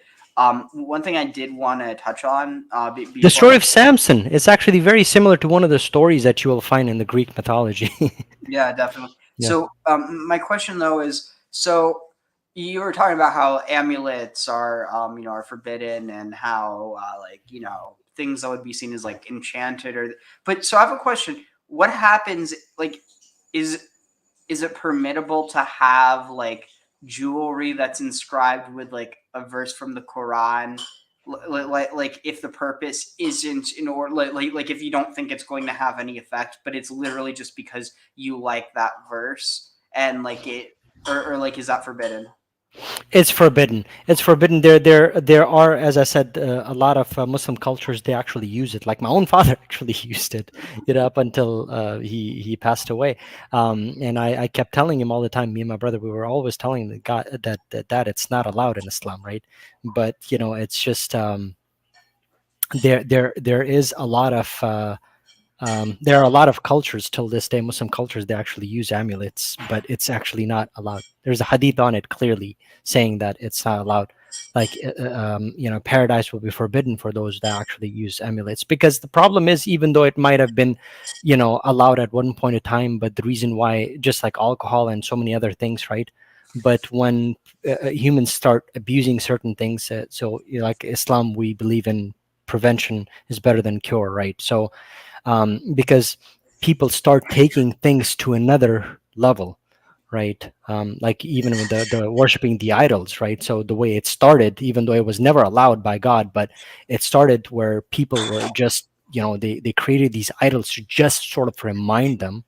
one thing I did want to touch on The story of Samson is actually very similar to one of the stories that you will find in the Greek mythology. Yeah, definitely. Yeah. So my question though is, so you were talking about how amulets are are forbidden, and how like things that would be seen as like enchanted, but so I have a question. What happens, like, is it permissible to have like jewelry that's inscribed with like a verse from the Quran, like if the purpose isn't in order, like if you don't think it's going to have any effect, but it's literally just because you like that verse, and like it, or like, is that forbidden? It's forbidden. It's forbidden. There are, as I said, a lot of Muslim cultures they actually use it. Like my own father actually used it, up until he passed away. And I kept telling him all the time. Me and my brother, we were always telling the guy that it's not allowed in Islam, right? But it's just there is a lot of. There are a lot of cultures till this day, Muslim cultures, they actually use amulets, but it's actually not allowed. There's a hadith on it clearly saying that it's not allowed. Like, paradise will be forbidden for those that actually use amulets. Because the problem is, even though it might have been, allowed at one point in time, but the reason why, just like alcohol and so many other things, right? But when humans start abusing certain things, like Islam, we believe in prevention is better than cure, right? So, because people start taking things to another level, right? Like even with the worshiping the idols, right? So the way it started, even though it was never allowed by God, but it started where people were just, they created these idols to just sort of remind them,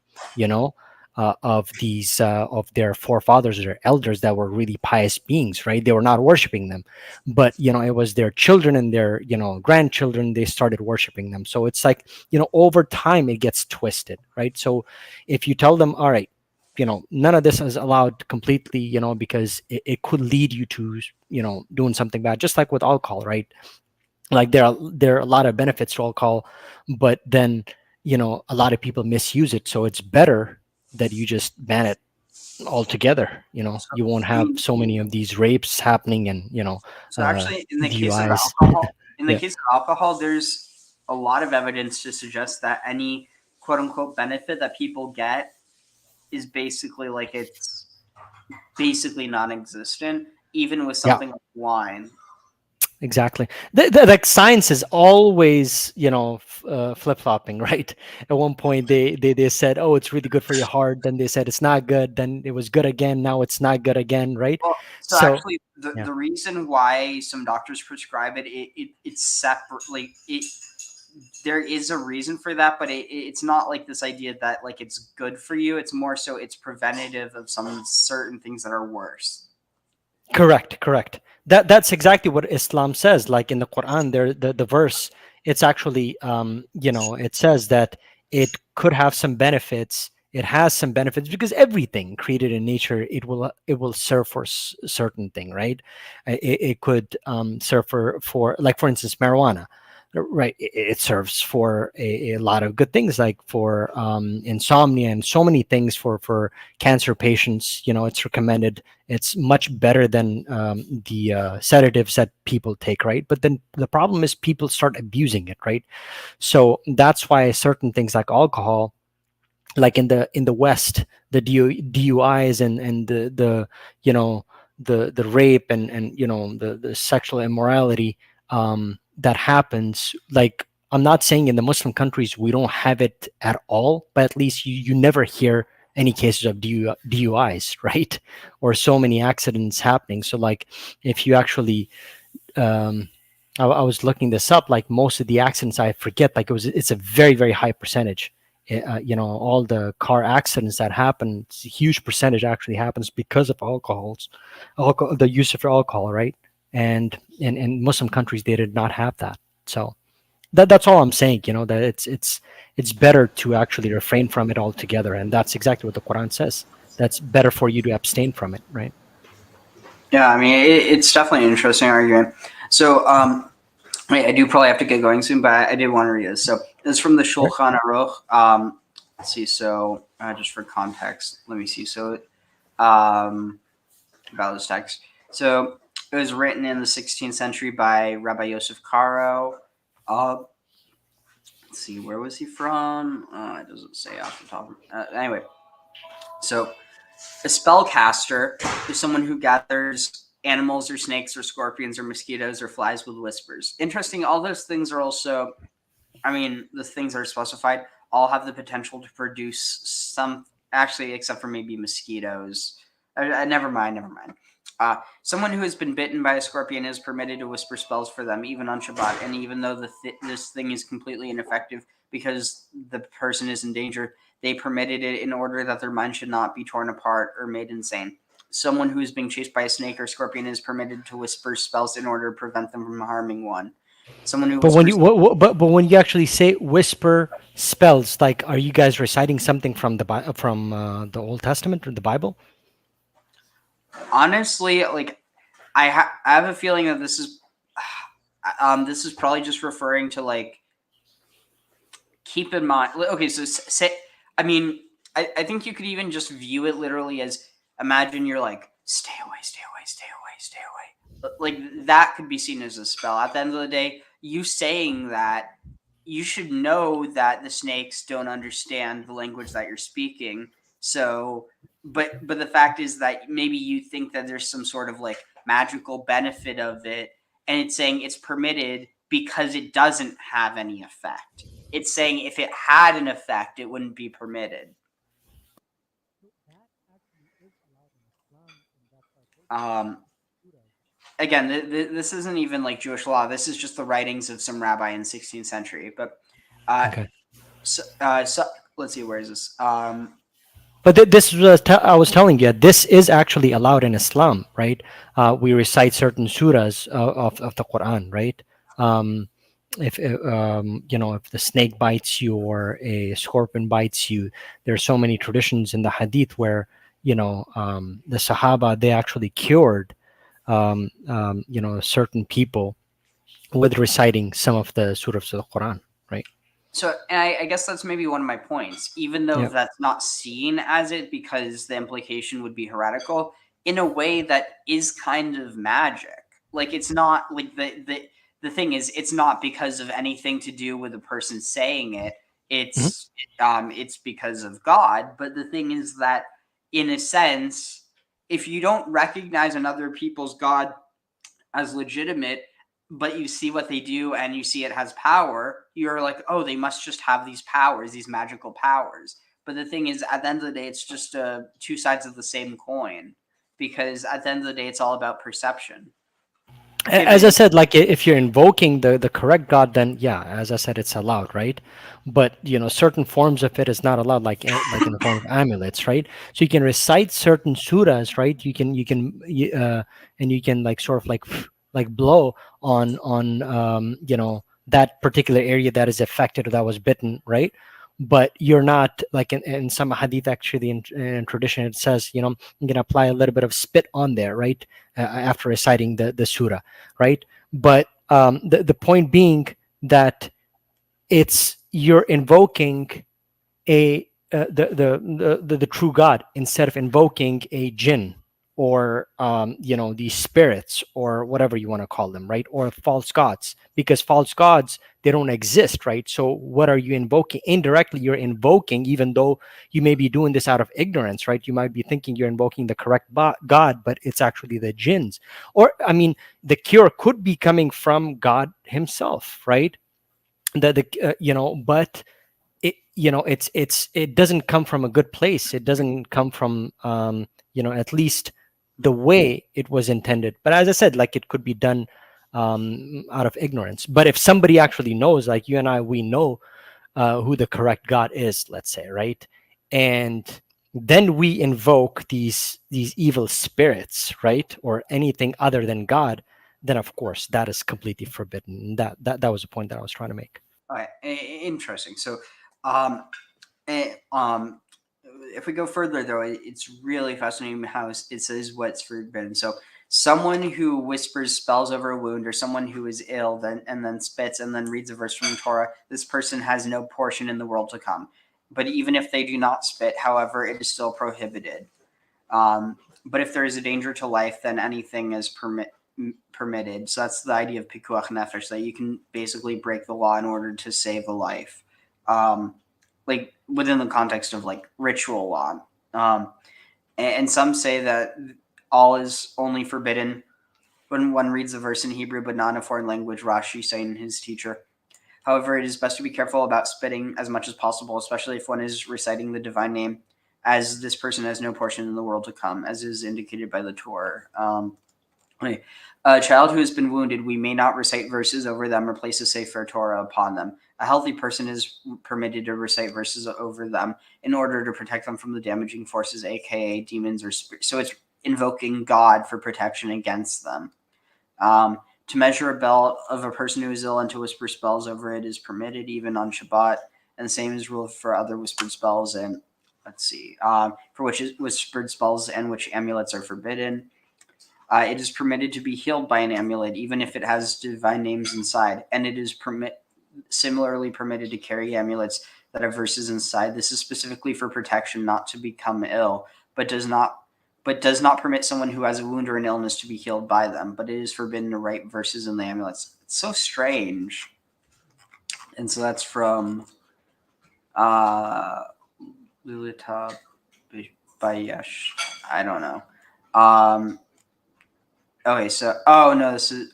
of these of their forefathers or their elders that were really pious beings, right? They were not worshiping them, but it was their children and their grandchildren, they started worshiping them. So it's like, over time it gets twisted, right? So if you tell them, all right, none of this is allowed completely, because it could lead you to doing something bad, just like with alcohol, right? Like there are a lot of benefits to alcohol, but then a lot of people misuse it. So it's better that you just ban it altogether. You won't have so many of these rapes happening, and So actually, in the case of DUIs. alcohol, Yeah. case of alcohol, there's a lot of evidence to suggest that any quote unquote benefit that people get is basically like it's basically non-existent, even with something like wine. Exactly. Like science is always, flip-flopping, right? At one point they said, oh, it's really good for your heart. Then they said it's not good. Then it was good again. Now it's not good again, right? Well, so actually, the reason why some doctors prescribe it's separately. There is a reason for that, but it's not like this idea that like it's good for you. It's more so it's preventative of some certain things that are worse. Correct. That's exactly what Islam says. Like in the Quran, the verse, it's actually it says that it could have some benefits. It has some benefits because everything created in nature, it will serve for a certain thing, right? It could serve for like, for instance, marijuana, right? It serves for a lot of good things, like for insomnia and so many things for cancer patients. It's recommended. It's much better than the sedatives that people take, right? But then the problem is people start abusing it, right? So that's why certain things like alcohol, like in the West, the DUIs and the the rape and the sexual immorality that happens. Like, I'm not saying in the Muslim countries we don't have it at all, but at least you never hear any cases of DUIs, right? Or so many accidents happening. So like, if you actually I was looking this up, like most of the accidents, I forget, like it's a very, very high percentage. All the car accidents that happen, it's a huge percentage actually happens because of the use of alcohol, right? And in Muslim countries, they did not have that. So that's all I'm saying, that it's better to actually refrain from it altogether. And that's exactly what the Quran says. That's better for you to abstain from it, right? Yeah, I mean, it's definitely an interesting argument. So Wait, I do probably have to get going soon, but I did want to read this. So this is from the Shulchan Aruch. Let's see. So just for context, let me see. So about this text. So it was written in the 16th century by Rabbi Yosef Karo. Let's see, where was he from? It doesn't say off the top. Anyway, so a spellcaster is someone who gathers animals or snakes or scorpions or mosquitoes or flies with whispers. Interesting, all those things are also, I mean, the things that are specified all have the potential to produce some, actually, except for maybe mosquitoes. Never mind. Someone who has been bitten by a scorpion is permitted to whisper spells for them, even on Shabbat. And even though this thing is completely ineffective because the person is in danger, they permitted it in order that their mind should not be torn apart or made insane. Someone who is being chased by a snake or scorpion is permitted to whisper spells in order to prevent them from harming one. Someone who But when whispers, you but when you actually say whisper spells, like, are you guys reciting something from the Old Testament or the Bible? honestly, like I have a feeling that this is probably just referring to, like, keep in mind. Okay, so say, I mean, I think you could even just view it literally as, imagine you're like, stay away. Like, that could be seen as a spell. At the end of the day, you saying that, you should know that the snakes don't understand the language that you're speaking. So, but the fact is that maybe you think that there's some sort of, like, magical benefit of it, and it's saying it's permitted because it doesn't have any effect. It's saying if it had an effect, it wouldn't be permitted. Again, this isn't even like Jewish law. This is just the writings of some rabbi in the 16th century. But Okay. so let's see, where is this? But this was I was telling you, this is actually allowed in Islam, right? We recite certain surahs of the Quran, right? If if the snake bites you or a scorpion bites you, there's so many traditions in the Hadith where the Sahaba, they actually cured certain people with reciting some of the surahs of the Quran, right? So, and I guess that's maybe one of my points. Even though Yeah. that's not seen as it, because the implication would be heretical, in a way that is kind of magic. Like, it's not like the thing is, it's not because of anything to do with the person saying it. It's because of God. But the thing is that, in a sense, if you don't recognize another people's God as legitimate, but you see what they do and you see it has power, you're like, oh, they must just have these powers, these magical powers. But the thing is, at the end of the day, it's just two sides of the same coin, because at the end of the day, it's all about perception. As I said, like, if you're invoking the correct God, then yeah, as I said, it's allowed, right? But certain forms of it is not allowed, like in the form of amulets, right? So you can recite certain surahs, right? And you can, like, sort of like blow on that particular area that is affected or that was bitten, right? But you're not, like, in some hadith, actually, in tradition, it says, you can apply a little bit of spit on there, right? After reciting the surah, right? But the point being that you're invoking the true God instead of invoking a jinn, or these spirits, or whatever you want to call them, right? Or false gods, because false gods, they don't exist, right? So what are you invoking? Indirectly, you're invoking, even though you may be doing this out of ignorance, right? You might be thinking you're invoking the correct God, but it's actually the jinns. Or, I mean, the cure could be coming from God himself, right? But it doesn't come from a good place. It doesn't come from at least the way it was intended. But as I said, like, it could be done out of ignorance. But if somebody actually knows, like you and I, we know who the correct God is, let's say, right? And then we invoke these evil spirits, right? Or anything other than God, then of course that is completely forbidden. That was the point that I was trying to make. All right, interesting. So, if we go further, though, it's really fascinating how it says what's forbidden. So, someone who whispers spells over a wound, or someone who is ill and then spits and then reads a verse from the Torah, this person has no portion in the world to come. But even if they do not spit, however, it is still prohibited. But if there is a danger to life, then anything is permitted. So that's the idea of pikuach nefesh, that you can basically break the law in order to save a life, like within the context of like ritual law. And some say that all is only forbidden when one reads the verse in Hebrew, but not in a foreign language, Rashi saying his teacher. However, it is best to be careful about spitting as much as possible, especially if one is reciting the divine name, as this person has no portion in the world to come, as is indicated by the Torah. A child who has been wounded, we may not recite verses over them or place a Sefer Torah upon them. A healthy person is permitted to recite verses over them in order to protect them from the damaging forces, aka demons or spirits. So it's invoking God for protection against them. To measure a belt of a person who is ill and to whisper spells over it is permitted, even on Shabbat, and the same is rule for other whispered spells. And for which whispered spells and which amulets are forbidden. It is permitted to be healed by an amulet, even if it has divine names inside, and it is similarly permitted to carry amulets that have verses inside. This is specifically for protection, not to become ill, but does not permit someone who has a wound or an illness to be healed by them. But it is forbidden to write verses in the amulets. It's so strange. And so that's from Lilita Bayesh. I don't know. Okay, so this is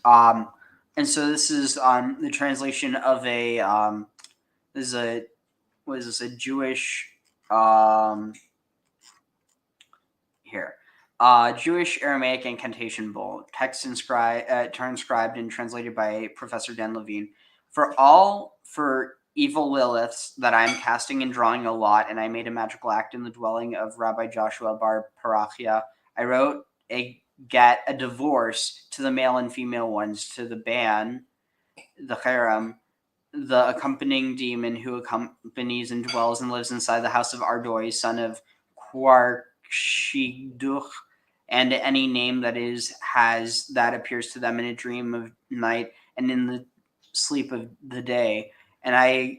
and so this is the translation of a this is a Jewish Jewish Aramaic incantation bowl, text transcribed and translated by Professor Dan Levine. For evil Liliths that I am casting and drawing a lot, and I made a magical act in the dwelling of Rabbi Joshua Bar Parachia, I wrote a divorce to the male and female ones, to the ban, the cherem, the accompanying demon who accompanies and dwells and lives inside the house of Ardoi, son of Quarkshiduch, and any name that appears to them in a dream of night and in the sleep of the day. And I've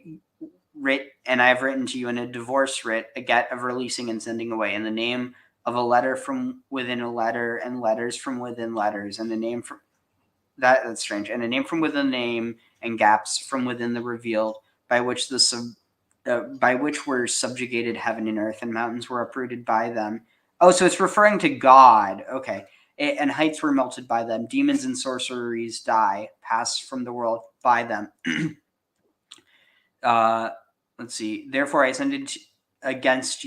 written to you in a divorce writ, a get of releasing and sending away, in the name of a letter from within a letter, and letters from within letters, and a name from that's strange, and a name from within a name, and gaps from within the revealed, by which were subjugated heaven and earth, and mountains were uprooted by them. Oh, so it's referring to God. Okay. And heights were melted by them. Demons and sorceries pass from the world by them. Let's see. Therefore, I ascended against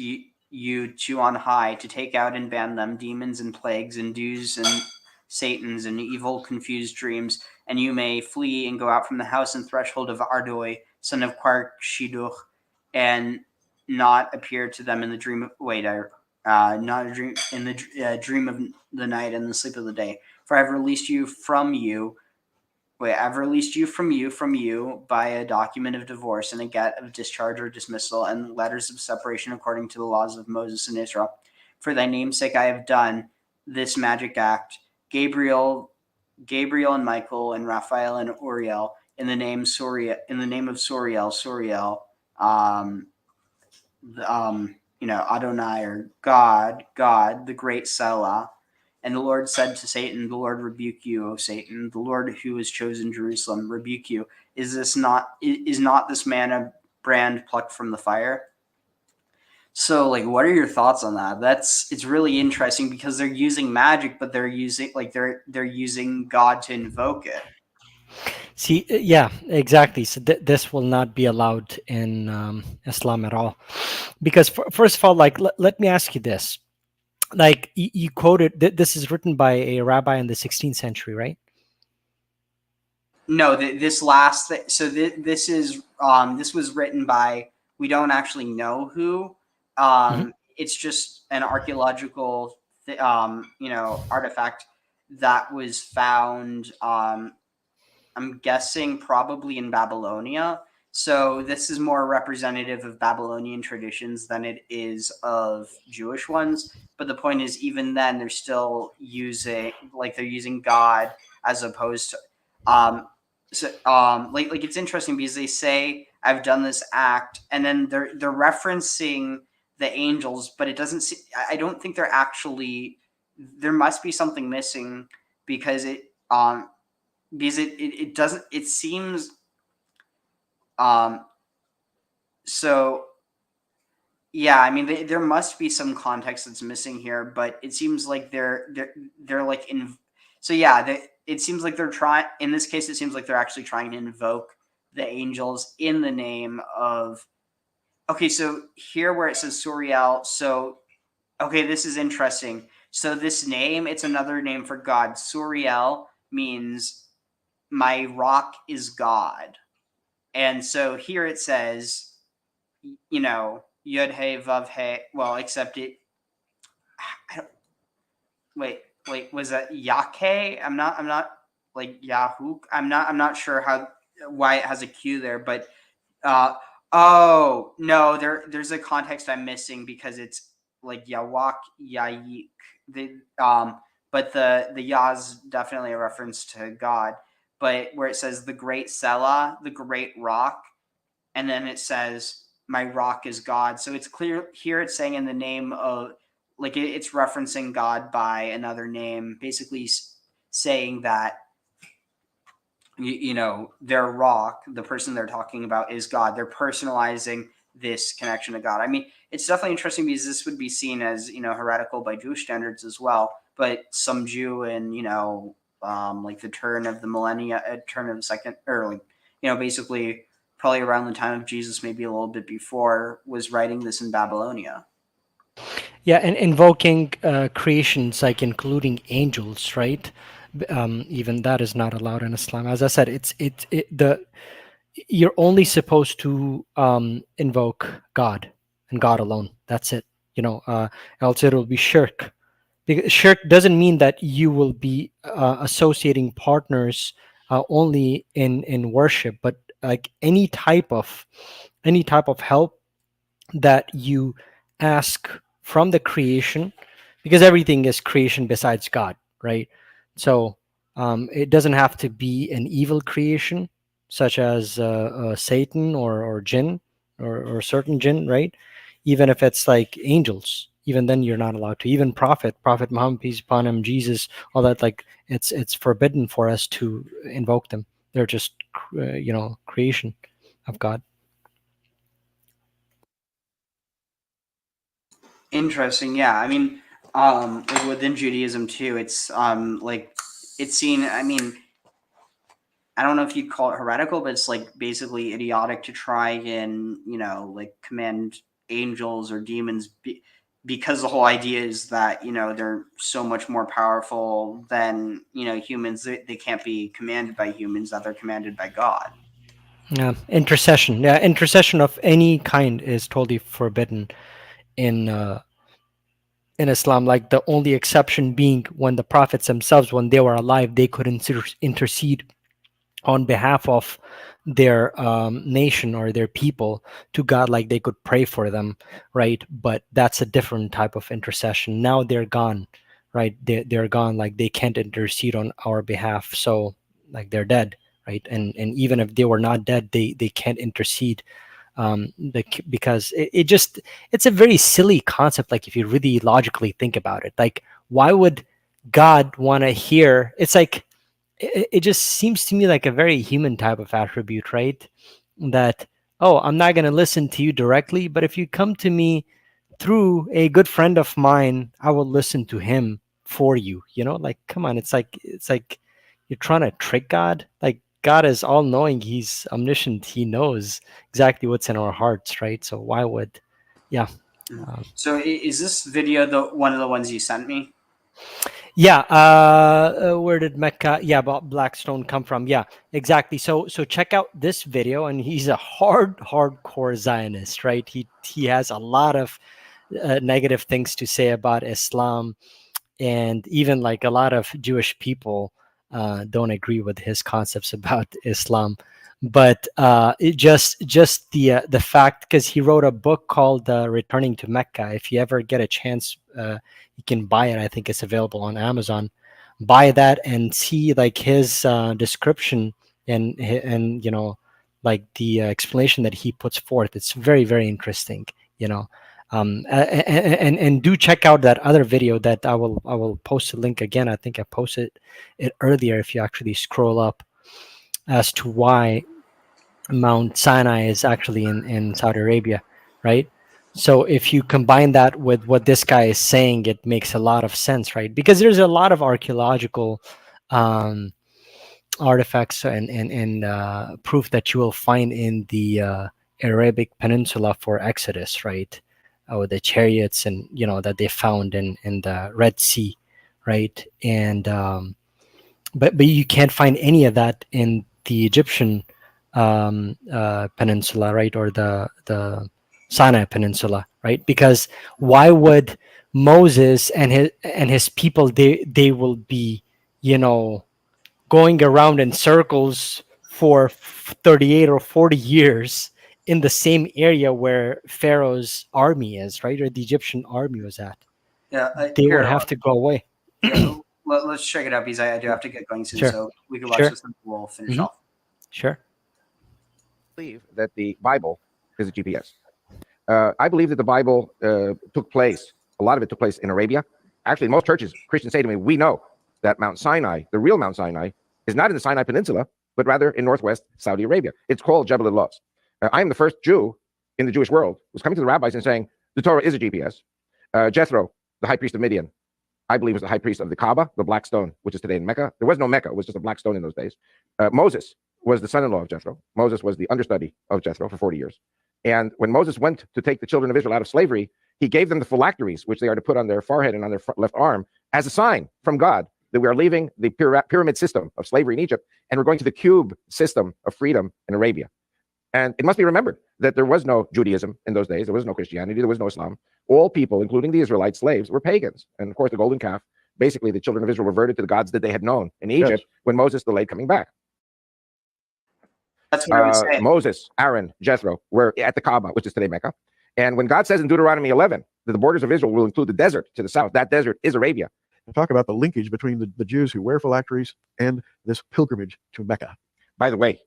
you to on high to take out and ban them, demons and plagues and dews and satans and evil confused dreams, and you may flee and go out from the house and threshold of Ardoi, son of Quarkshiduch, and not appear to them in the dream of not a dream in the dream of the night and the sleep of the day. For I've released you from you. I've released you from you by a document of divorce and a get of discharge or dismissal and letters of separation according to the laws of Moses and Israel. For thy name's sake I have done this magic act. Gabriel and Michael and Raphael and Uriel in the name of Suriel, Adonai, or God, the great Selah. And the Lord said to Satan, the Lord rebuke you, O Satan, the Lord who has chosen Jerusalem, rebuke you. Is not this man a brand plucked from the fire? So, what are your thoughts on that? It's really interesting because they're using magic, but they're using God to invoke it. See, yeah, exactly. So this will not be allowed in Islam at all, because first of all, let me ask you this: you quoted, this is written by a rabbi in the 16th century, right? No, this was written by, we don't actually know who. It's just an archaeological artifact that was found. I'm guessing probably in Babylonia. So this is more representative of Babylonian traditions than it is of Jewish ones. But the point is, even then, they're still using they're using God as opposed to like it's interesting because they say I've done this act, and then they're referencing the angels, but it doesn't. I don't think they're actually. There must be something missing because it doesn't. It seems so yeah, I mean, there must be some context that's missing here, but it seems like they're like in. So yeah, it seems like they're trying. In this case, it seems like they're actually trying to invoke the angels in the name of. Okay, so here where it says Suriel, so okay, this is interesting. So this name, it's another name for God. Suriel means my rock is God, and so here it says, Yud Hey Vav Hey. Well, except it. I don't, wait. Was that Yake? I'm not like Yahoo. I'm not sure why it has a Q there, but oh no, there's a context I'm missing because it's like Yawak Yayik. But the Yah's definitely a reference to God. But where it says the great Selah, the great rock, and then it says my rock is God. So it's clear here it's saying in the name of it's referencing God by another name, basically saying that their rock, the person they're talking about, is God. They're personalizing this connection to God. I mean, it's definitely interesting because this would be seen as heretical by Jewish standards as well. But some Jew in like the turn of the millennia, turn of the second, or basically probably around the time of Jesus, maybe a little bit before, was writing this in Babylonia. Yeah, and invoking creations, like including angels, right? Even that is not allowed in Islam. As I said, you're only supposed to invoke God and God alone. That's it. Else it will be shirk. Because shirk doesn't mean that you will be associating partners only in worship, but like any type of help that you ask from the creation, because everything is creation besides God, right? So it doesn't have to be an evil creation such as Satan or jinn or certain jinn, right? Even if it's like angels, even then you're not allowed to. Even prophet Muhammad, peace upon him, Jesus, all that, like it's forbidden for us to invoke them. They're just creation of God. Interesting. Yeah. I mean, within Judaism too, it's it's seen. I mean, I don't know if you'd call it heretical, but it's like basically idiotic to try and command angels or demons because the whole idea is that they're so much more powerful than humans. They can't be commanded by humans; that they're commanded by God. Yeah, intercession. Yeah, intercession of any kind is totally forbidden in Islam. Like the only exception being when the prophets themselves, when they were alive, they could intercede on behalf of their nation or their people to God, like they could pray for them, right? But that's a different type of intercession. Now they're gone, right? They're gone. Like they can't intercede on our behalf, so like they're dead, right? And even if they were not dead, they can't intercede because it's a very silly concept. Like if you really logically think about it, like why would God want to hear? It's like it just seems to me like a very human type of attribute, right? That, oh, I'm not going to listen to you directly, but if you come to me through a good friend of mine, I will listen to him for you. Like, come on, it's like you're trying to trick God. Like God is all knowing, he's omniscient, he knows exactly what's in our hearts, right? So why would So is this video one of the ones you sent me? Yeah, where did Mecca? Yeah, Blackstone come from? Yeah, exactly. So check out this video, and he's a hardcore Zionist, right? He has a lot of negative things to say about Islam, and even like a lot of Jewish people don't agree with his concepts about Islam. but it just the fact, because he wrote a book called Returning to Mecca. If you ever get a chance, you can buy it. I think it's available on Amazon. Buy that and see like his description and you know, like the explanation that he puts forth. It's very, very interesting, you know. And do check out that other video that I will post a link again. I think I posted it earlier. If you actually scroll up, as to why Mount Sinai is actually in Saudi Arabia, right? So if you combine that with what this guy is saying, it makes a lot of sense, right? Because there's a lot of archaeological artifacts and proof that you will find in the Arabic Peninsula for Exodus, right? With the chariots and, you know, that they found in the Red Sea, right? And but you can't find any of that in the Egyptian peninsula, right? Or the Sinai Peninsula, right? Because why would Moses and his people, they will be, you know, going around in circles for 38 or 40 years in the same area where Pharaoh's army is, right? Or the Egyptian army was at. Yeah, They here, would have to go away. yeah, let's check it out because I do have to get going soon. Sure. So we can watch Sure. this and we'll finish Mhm. off. Sure. Believe that the Bible is a GPS. I believe that the Bible took place, a lot of it took place in Arabia. Actually, most churches, Christians say to me, we know that Mount Sinai, the real Mount Sinai, is not in the Sinai Peninsula, but rather in northwest Saudi Arabia. It's called Jebel al-Lawz. I am the first Jew in the Jewish world who's coming to the rabbis and saying, the Torah is a GPS. Jethro, the high priest of Midian, I believe was the high priest of the Kaaba, the black stone, which is today in Mecca. There was no Mecca, it was just a black stone in those days. Moses was the son-in-law of Jethro. Moses was the understudy of Jethro for 40 years. And when Moses went to take the children of Israel out of slavery, he gave them the phylacteries, which they are to put on their forehead and on their left arm, as a sign from God that we are leaving the pyramid system of slavery in Egypt, and we're going to the cube system of freedom in Arabia. And it must be remembered that there was no Judaism in those days. There was no Christianity. There was no Islam. All people, including the Israelite slaves, were pagans. And of course, the golden calf, basically the children of Israel reverted to the gods that they had known in Egypt when Moses delayed coming back. That's what I was saying. Moses, Aaron, Jethro were at the Kaaba, which is today Mecca. And when God says in Deuteronomy 11 that the borders of Israel will include the desert to the south, that desert is Arabia. Talk about the linkage between the Jews who wear phylacteries and this pilgrimage to Mecca. By the way,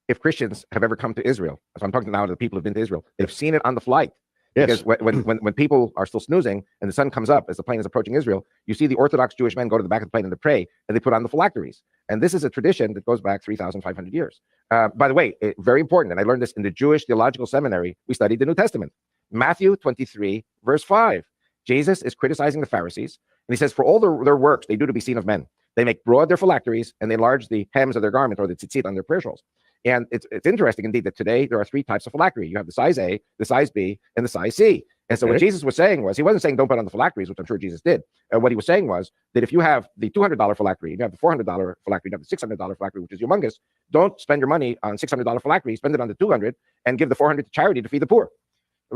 if Christians have ever come to Israel, so I'm talking now to the people who've been to Israel, they've seen it on the flight. Yes. Because when people are still snoozing and the sun comes up as the plane is approaching Israel, you see the Orthodox Jewish men go to the back of the plane and they pray, and they put on the phylacteries. And this is a tradition that goes back 3,500 years. By the way, very important, and I learned this in the Jewish Theological Seminary, we studied the New Testament. Matthew 23, verse 5. Jesus is criticizing the Pharisees, and he says, for all their works they do to be seen of men, they make broad their phylacteries, and they enlarge the hems of their garment, or the tzitzit on their prayer shawls. And it's interesting indeed that today there are three types of phylactery. You have the size A, the size B, and the size C. And so what Jesus was saying was, he wasn't saying don't put on the phylacteries, which I'm sure Jesus did. What he was saying was that if you have the $200 phylactery, you have the $400 phylactery, you have the $600 phylactery, which is humongous, don't spend your money on $600 phylactery, spend it on the $200 and give the $400 to charity to feed the poor.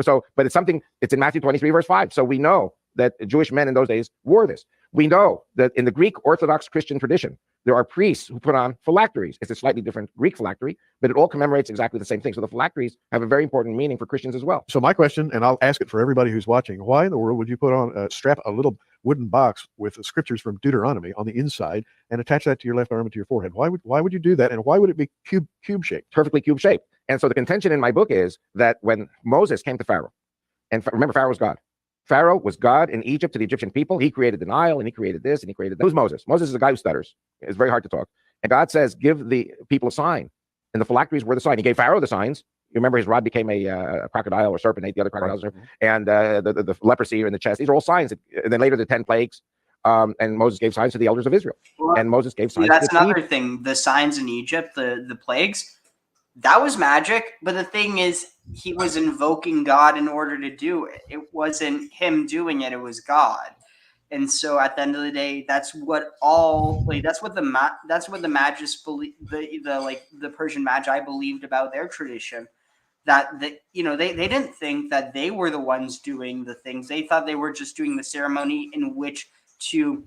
So, but it's something, it's in Matthew 23, verse 5. So we know that Jewish men in those days wore this. We know that in the Greek Orthodox Christian tradition, there are priests who put on phylacteries. It's a slightly different Greek phylactery, but it all commemorates exactly the same thing. So the phylacteries have a very important meaning for Christians as well. So my question, and I'll ask it for everybody who's watching, why in the world would you put on, strap a little wooden box with the scriptures from Deuteronomy on the inside and attach that to your left arm and to your forehead? Why would you do that? And why would it be cube shaped? Perfectly cube shaped. And so the contention in my book is that when Moses came to Pharaoh, and remember, Pharaoh was God. Pharaoh was God in Egypt to the Egyptian people. He created the Nile, and he created this, and he created that. Who's Moses? Moses is a guy who stutters. It's very hard to talk. And God says, give the people a sign. And the phylacteries were the sign. He gave Pharaoh the signs. You remember his rod became a crocodile or serpent, ate the other crocodiles. And the leprosy in the chest. These are all signs. And then later the 10 plagues. And Moses gave signs to the elders of Israel. And Moses gave signs. That's to the another thing. The signs in Egypt, the plagues, that was magic. But the thing is, he was invoking God in order to do it. It wasn't him doing it. It was God. And so at the end of the day, that's what the Magus believe, the Persian Magi believed about their tradition. That they didn't think that they were the ones doing the things. They thought they were just doing the ceremony in which to,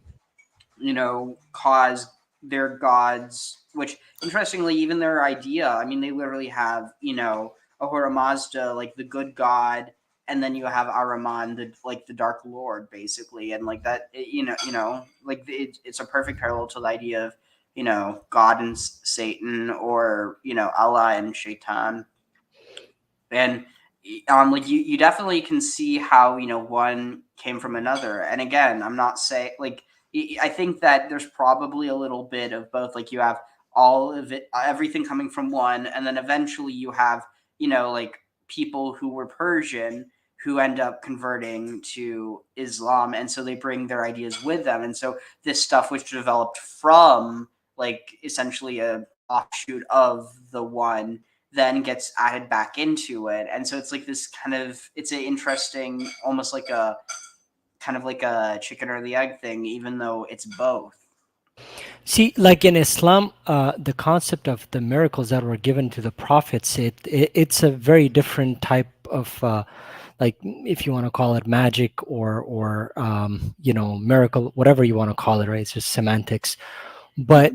cause their gods, which interestingly, even their idea, I mean, they literally have, you know, Ahura Mazda, like the good god, and then you have Ahriman, the Dark Lord, basically, and like that, like it's a perfect parallel to the idea of, you know, God and Satan, or, you know, Allah and Shaitan. And like you definitely can see how, you know, one came from another. And again, I'm not saying, like, I think that there's probably a little bit of both. Like, you have all of it, everything coming from one, and then eventually you have, you know, like, people who were Persian who end up converting to Islam, and so they bring their ideas with them. And so this stuff, which developed from, like, essentially a offshoot of the one, then gets added back into it. And so it's like this kind of, it's an interesting, almost like a kind of like a chicken or the egg thing, even though it's both. See, like in Islam, the concept of the miracles that were given to the prophets, it's a very different type of, like, if you want to call it magic or you know, miracle, whatever you want to call it, right? It's just semantics. But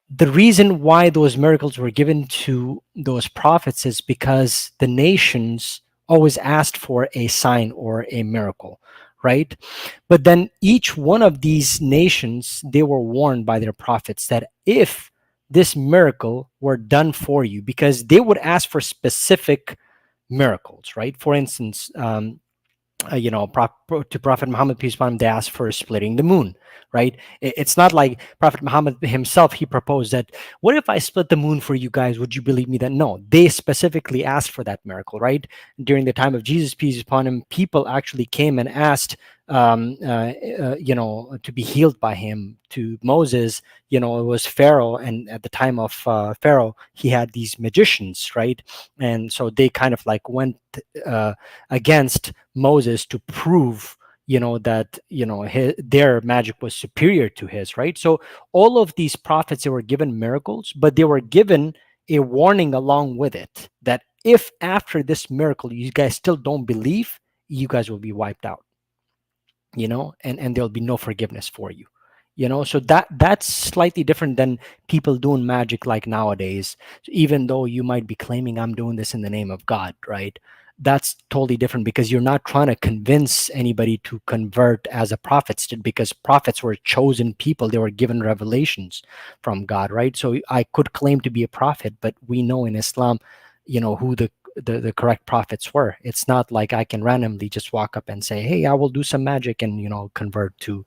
the reason why those miracles were given to those prophets is because the nations always asked for a sign or a miracle, right? But then each one of these nations, they were warned by their prophets that if this miracle were done for you, because they would ask for specific miracles, right? For instance, you know, to Prophet Muhammad, peace upon him, they asked for splitting the moon, right? It's not like Prophet Muhammad himself, he proposed that, what if I split the moon for you guys? Would you believe me? That no, they specifically asked for that miracle, right? During the time of Jesus, peace upon him, people actually came and asked, you know, to be healed by him. To Moses, you know, it was Pharaoh, and at the time of Pharaoh, he had these magicians, right? And so they kind of like went against Moses to prove, you know, that, you know, their magic was superior to his, right? So all of these prophets, they were given miracles, but they were given a warning along with it, that if after this miracle you guys still don't believe, you guys will be wiped out, you know, and there'll be no forgiveness for you, you know. So that's slightly different than people doing magic like nowadays. Even though you might be claiming, I'm doing this in the name of God, right? That's totally different, because you're not trying to convince anybody to convert as a prophets did, because prophets were chosen people. They were given revelations from God, right? So I could claim to be a prophet, but we know in Islam, you know, who the correct prophets were. It's not like I can randomly just walk up and say, hey, I will do some magic and, you know, convert to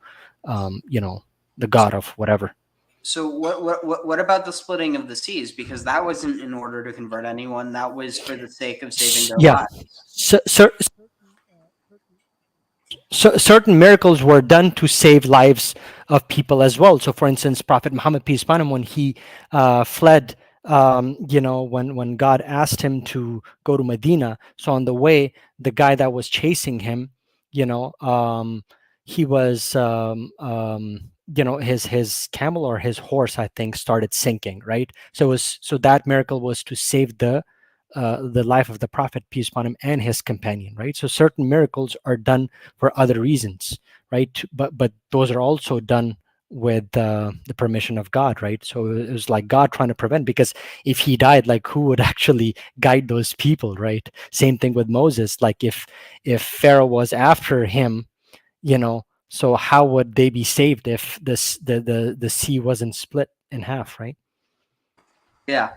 you know, the god of whatever. So what about the splitting of the seas? Because that wasn't in order to convert anyone. That was for the sake of saving their Yeah. lives. So certain miracles were done to save lives of people as well. So for instance, Prophet Muhammad, peace upon him, when he fled, you know, when God asked him to go to Medina, so on the way, the guy that was chasing him, you know, he was you know, his camel or his horse, I think, started sinking, right? So that miracle was to save the life of the Prophet, peace upon him, and his companion, right? So certain miracles are done for other reasons, right? But those are also done with the permission of God, right? So it was like God trying to prevent, because if he died, like, who would actually guide those people, right? Same thing with Moses. Like, if Pharaoh was after him, you know, so how would they be saved if the sea wasn't split in half, right? Yeah.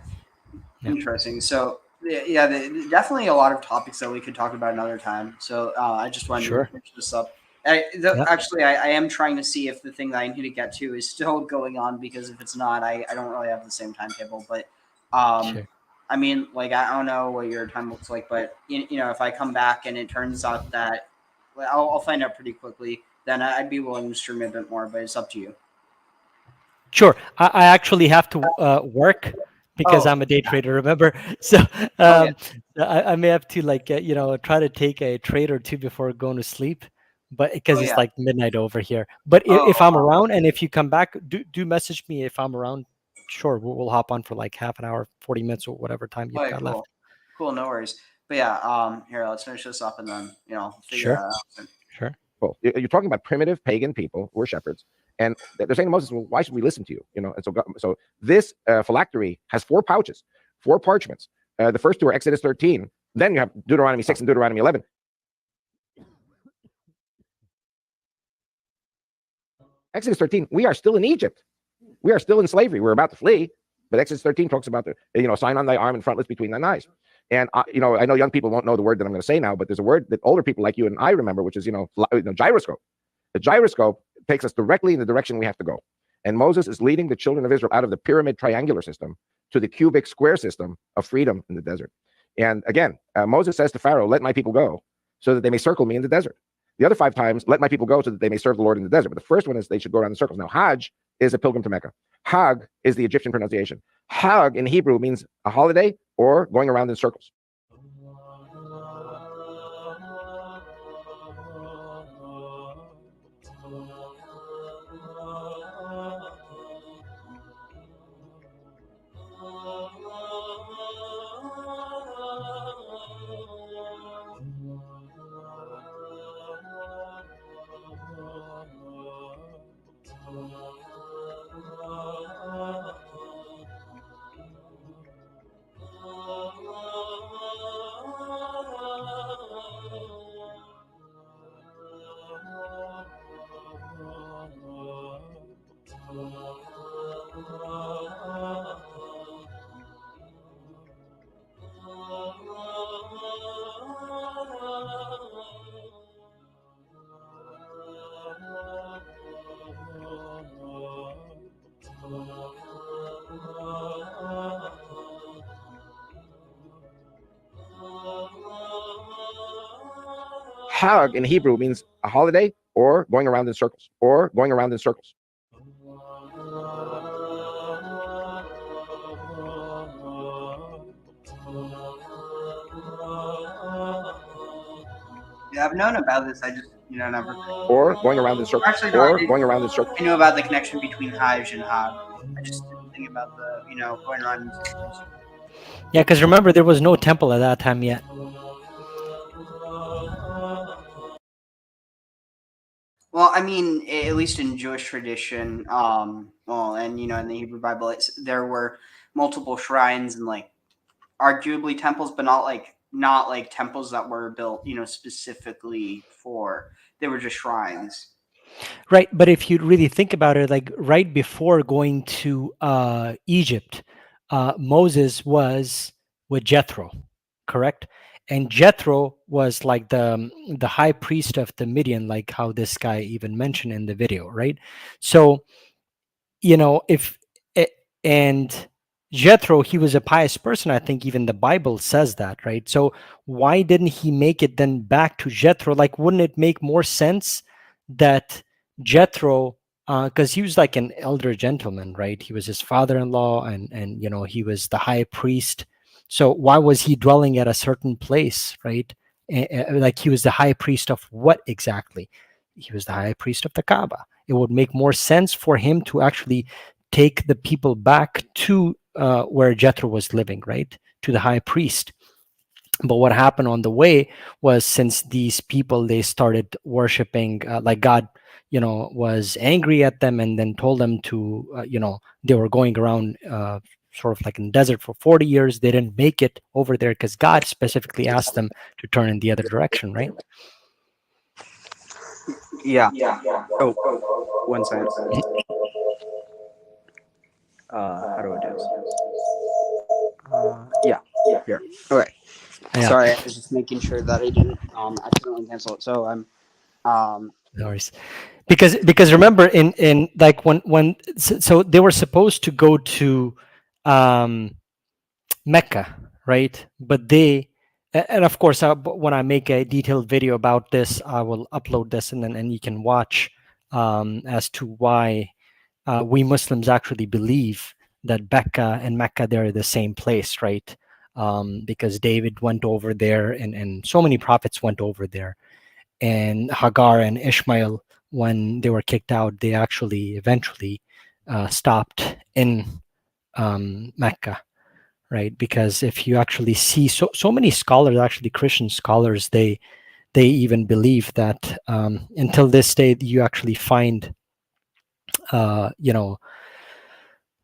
Interesting. So yeah, definitely a lot of topics that we could talk about another time. So I just wanted to finish this up. Actually, I am trying to see if the thing that I need to get to is still going on, because if it's not, I don't really have the same timetable. But I mean, like, I don't know what your time looks like, but you know, if I come back and it turns out that, well, I'll find out pretty quickly, then I'd be willing to stream a bit more. But it's up to you. Sure. I actually have to work, because I'm a day trader, remember? So I may have to, like, you know, try to take a trade or two before going to sleep, but because it's like midnight over here. But if I'm around, and if you come back, do message me if I'm around. Sure, we'll hop on for like half an hour, 40 minutes, or whatever time you've got left. Cool, no worries. But yeah, here, let's finish this up, and then, you know, figure it out. Sure. Cool. You're talking about primitive pagan people who were shepherds, And they're saying to Moses, well, why should we listen to you? And so this phylactery has 4 pouches, 4 parchments. The first 2 are Exodus 13. Then you have Deuteronomy 6 and Deuteronomy 11. Exodus 13, we are still in Egypt. We are still in slavery. We're about to flee. But Exodus 13 talks about the, sign on thy arm and frontlets between thine eyes. And, I know young people won't know the word that I'm going to say now, but there's a word that older people like you and I remember, which is, gyroscope. The gyroscope takes us directly in the direction we have to go. And Moses is leading the children of Israel out of the pyramid triangular system to the cubic square system of freedom in the desert. And again, Moses says to Pharaoh, let my people go so that they may circle me in the desert. The other 5 times, let my people go so that they may serve the Lord in the desert. But the first one is they should go around in circles. Now, Hajj is a pilgrim to Mecca. Hag is the Egyptian pronunciation. Hag in Hebrew means a holiday or going around in circles. Hag in Hebrew means a holiday or going around in circles, or going around in circles. Yeah, I've known about this. I just, never. Or going around in circles. Actually, or going around in circles. I knew about the connection between Hajj and Hag. I just didn't think about the, going around in circles. Yeah, because remember, there was no temple at that time yet. Well, I mean, at least in Jewish tradition, and in the Hebrew Bible, there were multiple shrines and arguably temples, but not like temples that were built, specifically for. They were just shrines. Right, but if you really think about it, right before going to Egypt, Moses was with Jethro, correct? And Jethro was like the high priest of the Midian, like how this guy even mentioned in the video, right? So, and Jethro, he was a pious person. I think even the Bible says that, right? So why didn't he make it then back to Jethro? Wouldn't it make more sense that Jethro, because he was like an elder gentleman, right? He was his father-in-law, and he was the high priest. So why was he dwelling at a certain place, right? He was the high priest of what exactly? He was the high priest of the Kaaba. It would make more sense for him to actually take the people back to where Jethro was living, right? To the high priest. But what happened on the way was, since these people, they started worshiping God, was angry at them and then told them to, they were going around sort of like in the desert for 40 years. They didn't make it over there because God specifically asked them to turn in the other direction, right? Yeah. Oh, 1 second. How do I do this? Yeah. Here. Okay. Yeah. Sorry, I was just making sure that I didn't accidentally cancel it. So I'm. No worries. Because remember, in when so they were supposed to go to Mecca, right? But and of course, when I make a detailed video about this, I will upload this, and you can watch as to why we Muslims actually believe that Becca and Mecca, they're the same place, right? Because David went over there, and so many prophets went over there, and Hagar and Ishmael, when they were kicked out, they actually eventually stopped in Mecca, right? Because if you actually see so many scholars, actually Christian scholars, they even believe that until this day, you actually find you know,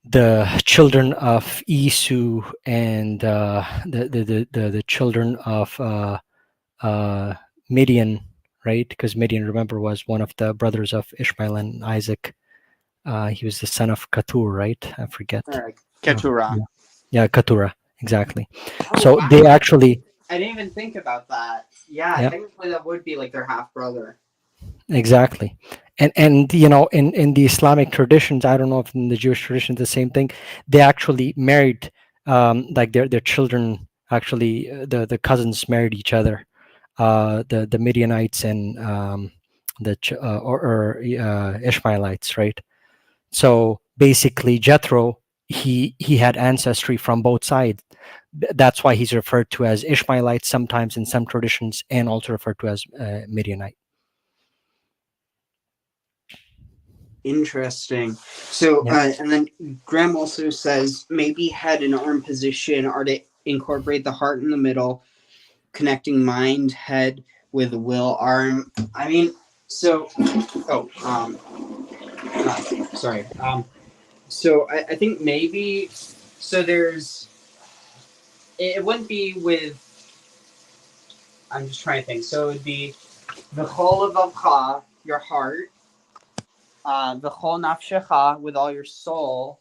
the children of Esau and the children of Midian, right? Because Midian, remember, was one of the brothers of Ishmael and Isaac. He was the son of Keturah, right? I forget. Keturah. Yeah, Keturah, exactly. Oh, So wow. they actually, I didn't even think about that. Yeah, yeah, technically that would be like their half brother. exactly. And you know, in the Islamic traditions, I don't know if in the Jewish traditions the same thing. They actually married, like their children actually, the cousins married each other. The Midianites and or Ishmaelites, right? So basically, Jethro, he had ancestry from both sides. That's why he's referred to as Ishmaelite sometimes in some traditions, and also referred to as Midianite. Interesting. So, Yeah. and then Graham also says maybe head and arm position are to incorporate the heart in the middle, connecting mind, head with will, arm. I mean, so, sorry. So I think maybe, so there's, it wouldn't be with, I'm just trying to think. So it would be the whole of Avcha, your heart, the whole nafshecha, with all your soul,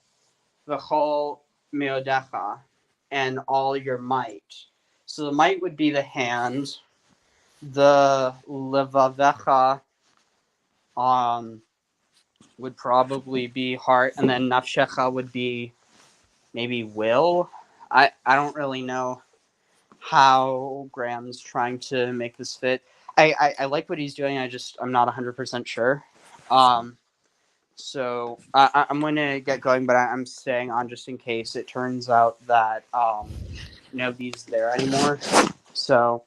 the whole meodecha, and all your might. So the might would be the hand, the levavecha would probably be heart, and then nafshecha would be maybe will. I don't really know how Graham's trying to make this fit. I like what he's doing. I'm not 100% sure. So I'm going to get going, but I'm staying on just in case it turns out that nobody's there anymore. So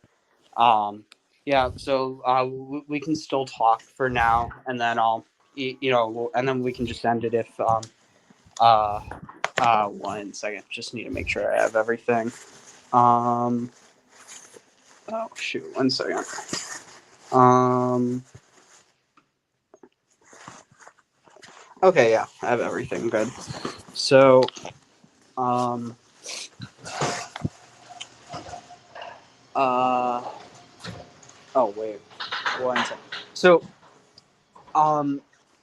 yeah, so we can still talk for now, and then and then we can just end it if 1 second. Just need to make sure I have everything. Oh shoot, 1 second. Okay, yeah, I have everything good. So, oh wait, 1 second. So,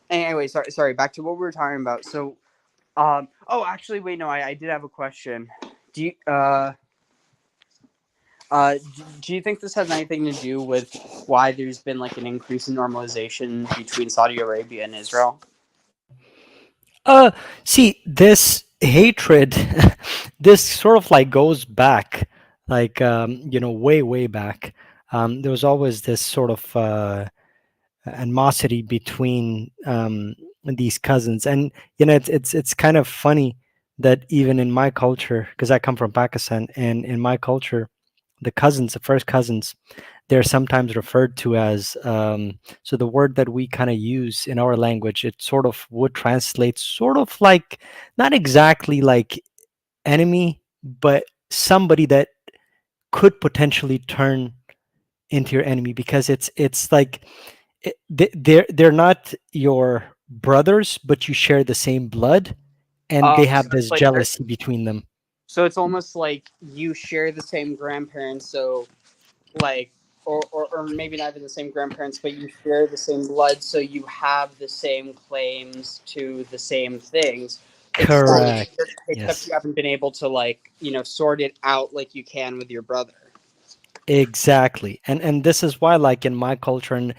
anyway, sorry. Back to what we were talking about. So, oh, actually, wait, no, I did have a question. Do you, do you think this has anything to do with why there's been like an increase in normalization between Saudi Arabia and Israel? See, this hatred, this sort of like goes back, like you know, way back. There was always this sort of animosity between these cousins, and you know, it's kind of funny that even in my culture, because I come from Pakistan, and in my culture, the cousins, the first cousins, they're sometimes referred to as so the word that we kind of use in our language, it sort of would translate sort of like, not exactly like enemy, but somebody that could potentially turn into your enemy, because it's like they're not your brothers, but you share the same blood, and they So have it's this like jealousy between them. so it's almost like you share the same grandparents, so like or maybe not even the same grandparents, but you share the same blood, so you have the same claims to the same things. Correct. Except Yes. you haven't been able to sort it out like you can with your brother. Exactly, and this is why, like in my culture, and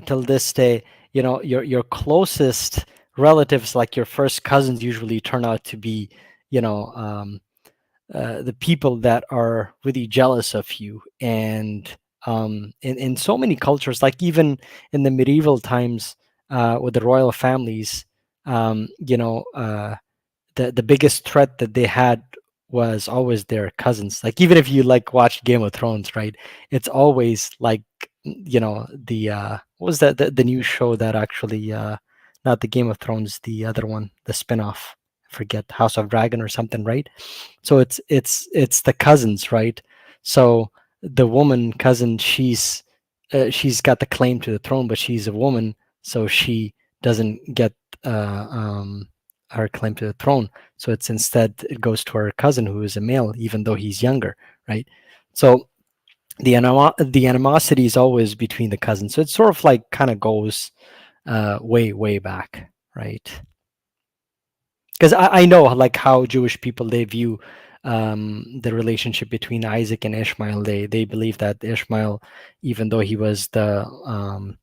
till this day, you know, your closest relatives, like your first cousins, usually turn out to be, you know, the people that are really jealous of you. And in so many cultures, like even in the medieval times, with the royal families, you know, the biggest threat that they had was always their cousins. Like even if you like watch Game of Thrones, right? It's always like, you know, the what was that, the new show that actually not the Game of Thrones, the other one, the spin-off, I forget, House of Dragon or something, right? So it's the cousins, right? So the woman cousin, she's got the claim to the throne, but she's a woman, so she doesn't get her claim to the throne. So it's instead it goes to her cousin, who is a male, even though he's younger, right? So the animosity is always between the cousins. So it sort of like kind of goes way back, right? Because I know like how Jewish people, they view the relationship between Isaac and Ishmael. They believe that Ishmael, even though he was the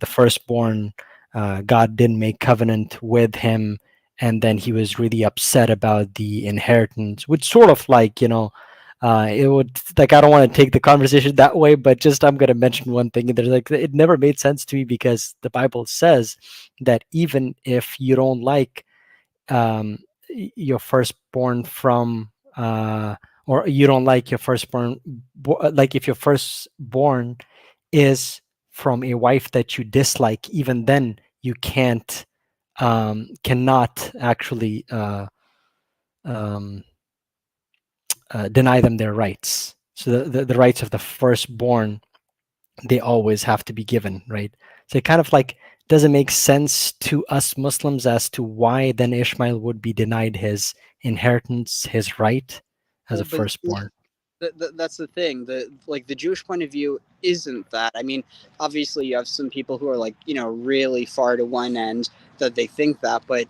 firstborn, God didn't make covenant with him, and then he was really upset about the inheritance, which sort of like, it would, like, I don't want to take the conversation that way, but just I'm going to mention one thing. There's like, it never made sense to me, because the Bible says that even if you don't like your firstborn from or you don't like your firstborn, like if your firstborn is from a wife that you dislike, even then you cannot actually deny them their rights. So the rights of the firstborn, they always have to be given, right? So it kind of like doesn't make sense to us Muslims as to why then Ishmael would be denied his inheritance, his right as a Well, but firstborn. that's the thing. The Jewish point of view isn't that. I mean, obviously you have some people who are like, really far to one end that they think that, but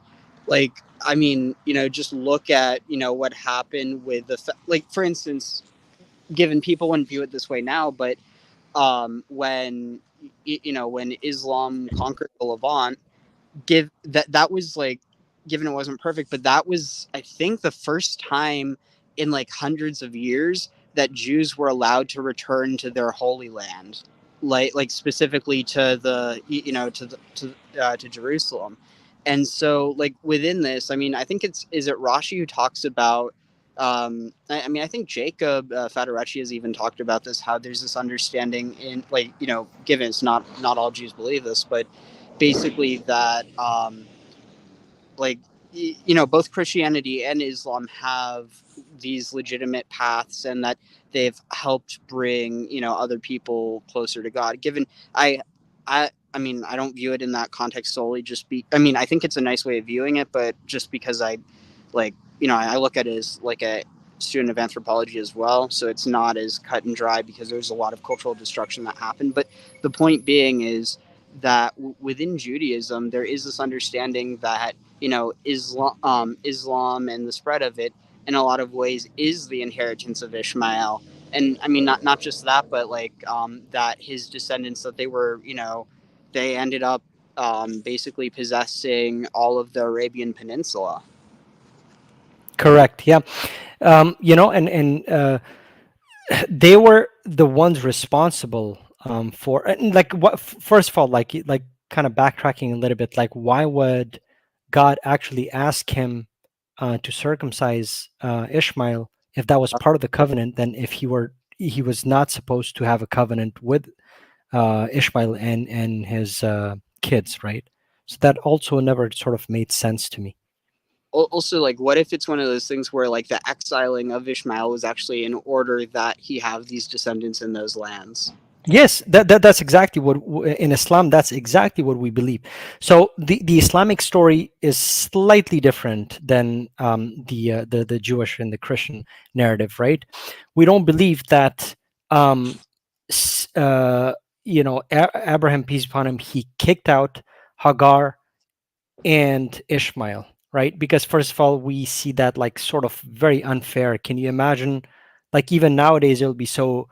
like, I mean, just look at, what happened with like, for instance, given people wouldn't view it this way now, but when when Islam conquered the Levant, that was like, given it wasn't perfect, but that was, I think, the first time in like hundreds of years that Jews were allowed to return to their holy land, like specifically to the to Jerusalem. And so like within this, I mean, I think is it Rashi who talks about I mean, I think Jacob Fadarecci has even talked about this, how there's this understanding in, like, given it's not all Jews believe this, but basically that like both Christianity and Islam have these legitimate paths, and that they've helped bring other people closer to God. Given I mean, I don't view it in that context solely. I mean, I think it's a nice way of viewing it, but just because I like, I look at it as like a student of anthropology as well, so it's not as cut and dry, because there's a lot of cultural destruction that happened. But the point being is that within Judaism, there is this understanding that Islam and the spread of it, in a lot of ways, is the inheritance of Ishmael. And I mean, not just that, but like that his descendants, that they were, they ended up basically possessing all of the Arabian Peninsula. Correct. Yeah. And they were the ones responsible for, and like, what, first of all, like kind of backtracking a little bit, like, why would God actually ask him to circumcise Ishmael if that was part of the covenant? Then if he was not supposed to have a covenant with Ishmael and his kids, right? So that also never sort of made sense to me. Also, like, what if it's one of those things where like the exiling of Ishmael was actually in order that he have these descendants in those lands? Yes, that's exactly what in Islam, that's exactly what we believe. So the Islamic story is slightly different than the Jewish and the Christian narrative, right? We don't believe that Abraham, peace upon him, he kicked out Hagar and Ishmael, right? Because first of all, we see that like sort of very unfair. Can you imagine, like, even nowadays it'll be so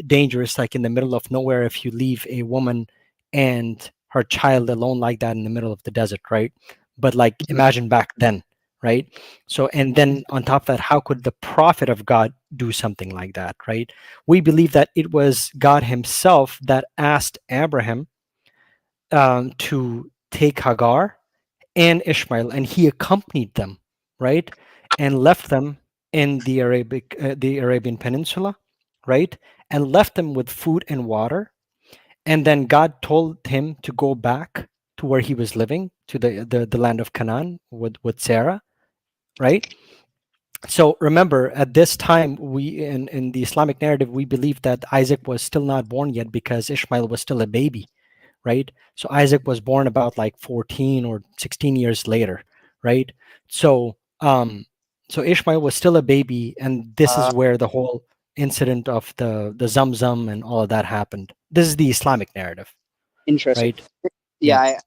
dangerous, like in the middle of nowhere, if you leave a woman and her child alone like that in the middle of the desert, right? But like, imagine back then, right? So, and then on top of that, how could the prophet of God do something like that, right? We believe that it was God himself that asked Abraham to take Hagar and Ishmael, and he accompanied them, right, and left them in the Arabian Peninsula, right, and left them with food and water. And then God told him to go back to where he was living, to the land of Canaan with Sarah, right? So remember, at this time, we in the Islamic narrative, we believe that Isaac was still not born yet, because Ishmael was still a baby right? So Isaac was born about like 14 or 16 years later, right? So so Ishmael was still a baby, and this is where the whole incident of the Zamzam and all of that happened. This is the Islamic narrative, Interesting. right? Yeah,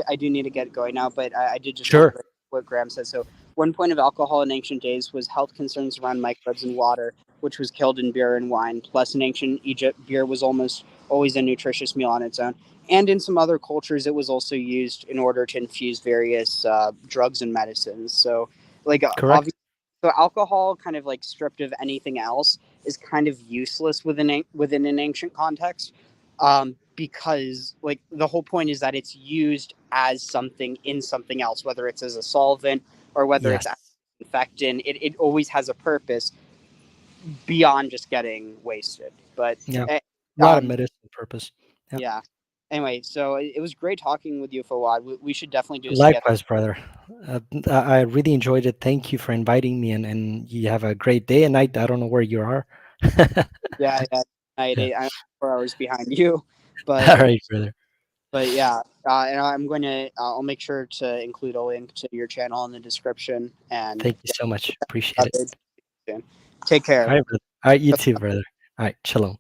I do need to get going now, but I did just want Sure. to read what Graham said. So, one point of alcohol in ancient days was health concerns around microbes in water, which was killed in beer and wine. Plus, in ancient Egypt, beer was almost always a nutritious meal on its own. And in some other cultures, it was also used in order to infuse various drugs and medicines. So, like, Correct. so alcohol, kind of like stripped of anything else, is kind of useless within an ancient context, because like the whole point is that it's used as something in something else, whether it's as a solvent or whether Yes. it's as an infectant. It always has a purpose beyond just getting wasted. But Yeah. A lot of um, medicine purpose. Yeah. yeah. Anyway, so it was great talking with you, Fawad. We should definitely do this together. Likewise, brother. I really enjoyed it. Thank you for inviting me, and you have a great day and night. I don't know where you are. Yeah, I'm 4 hours behind you, but All right, brother. yeah, and I'm going to I'll make sure to include a link to your channel in the description. And Thank you so much. Appreciate it. soon. Take care. All right, brother. All right, you too, brother. All right, shalom.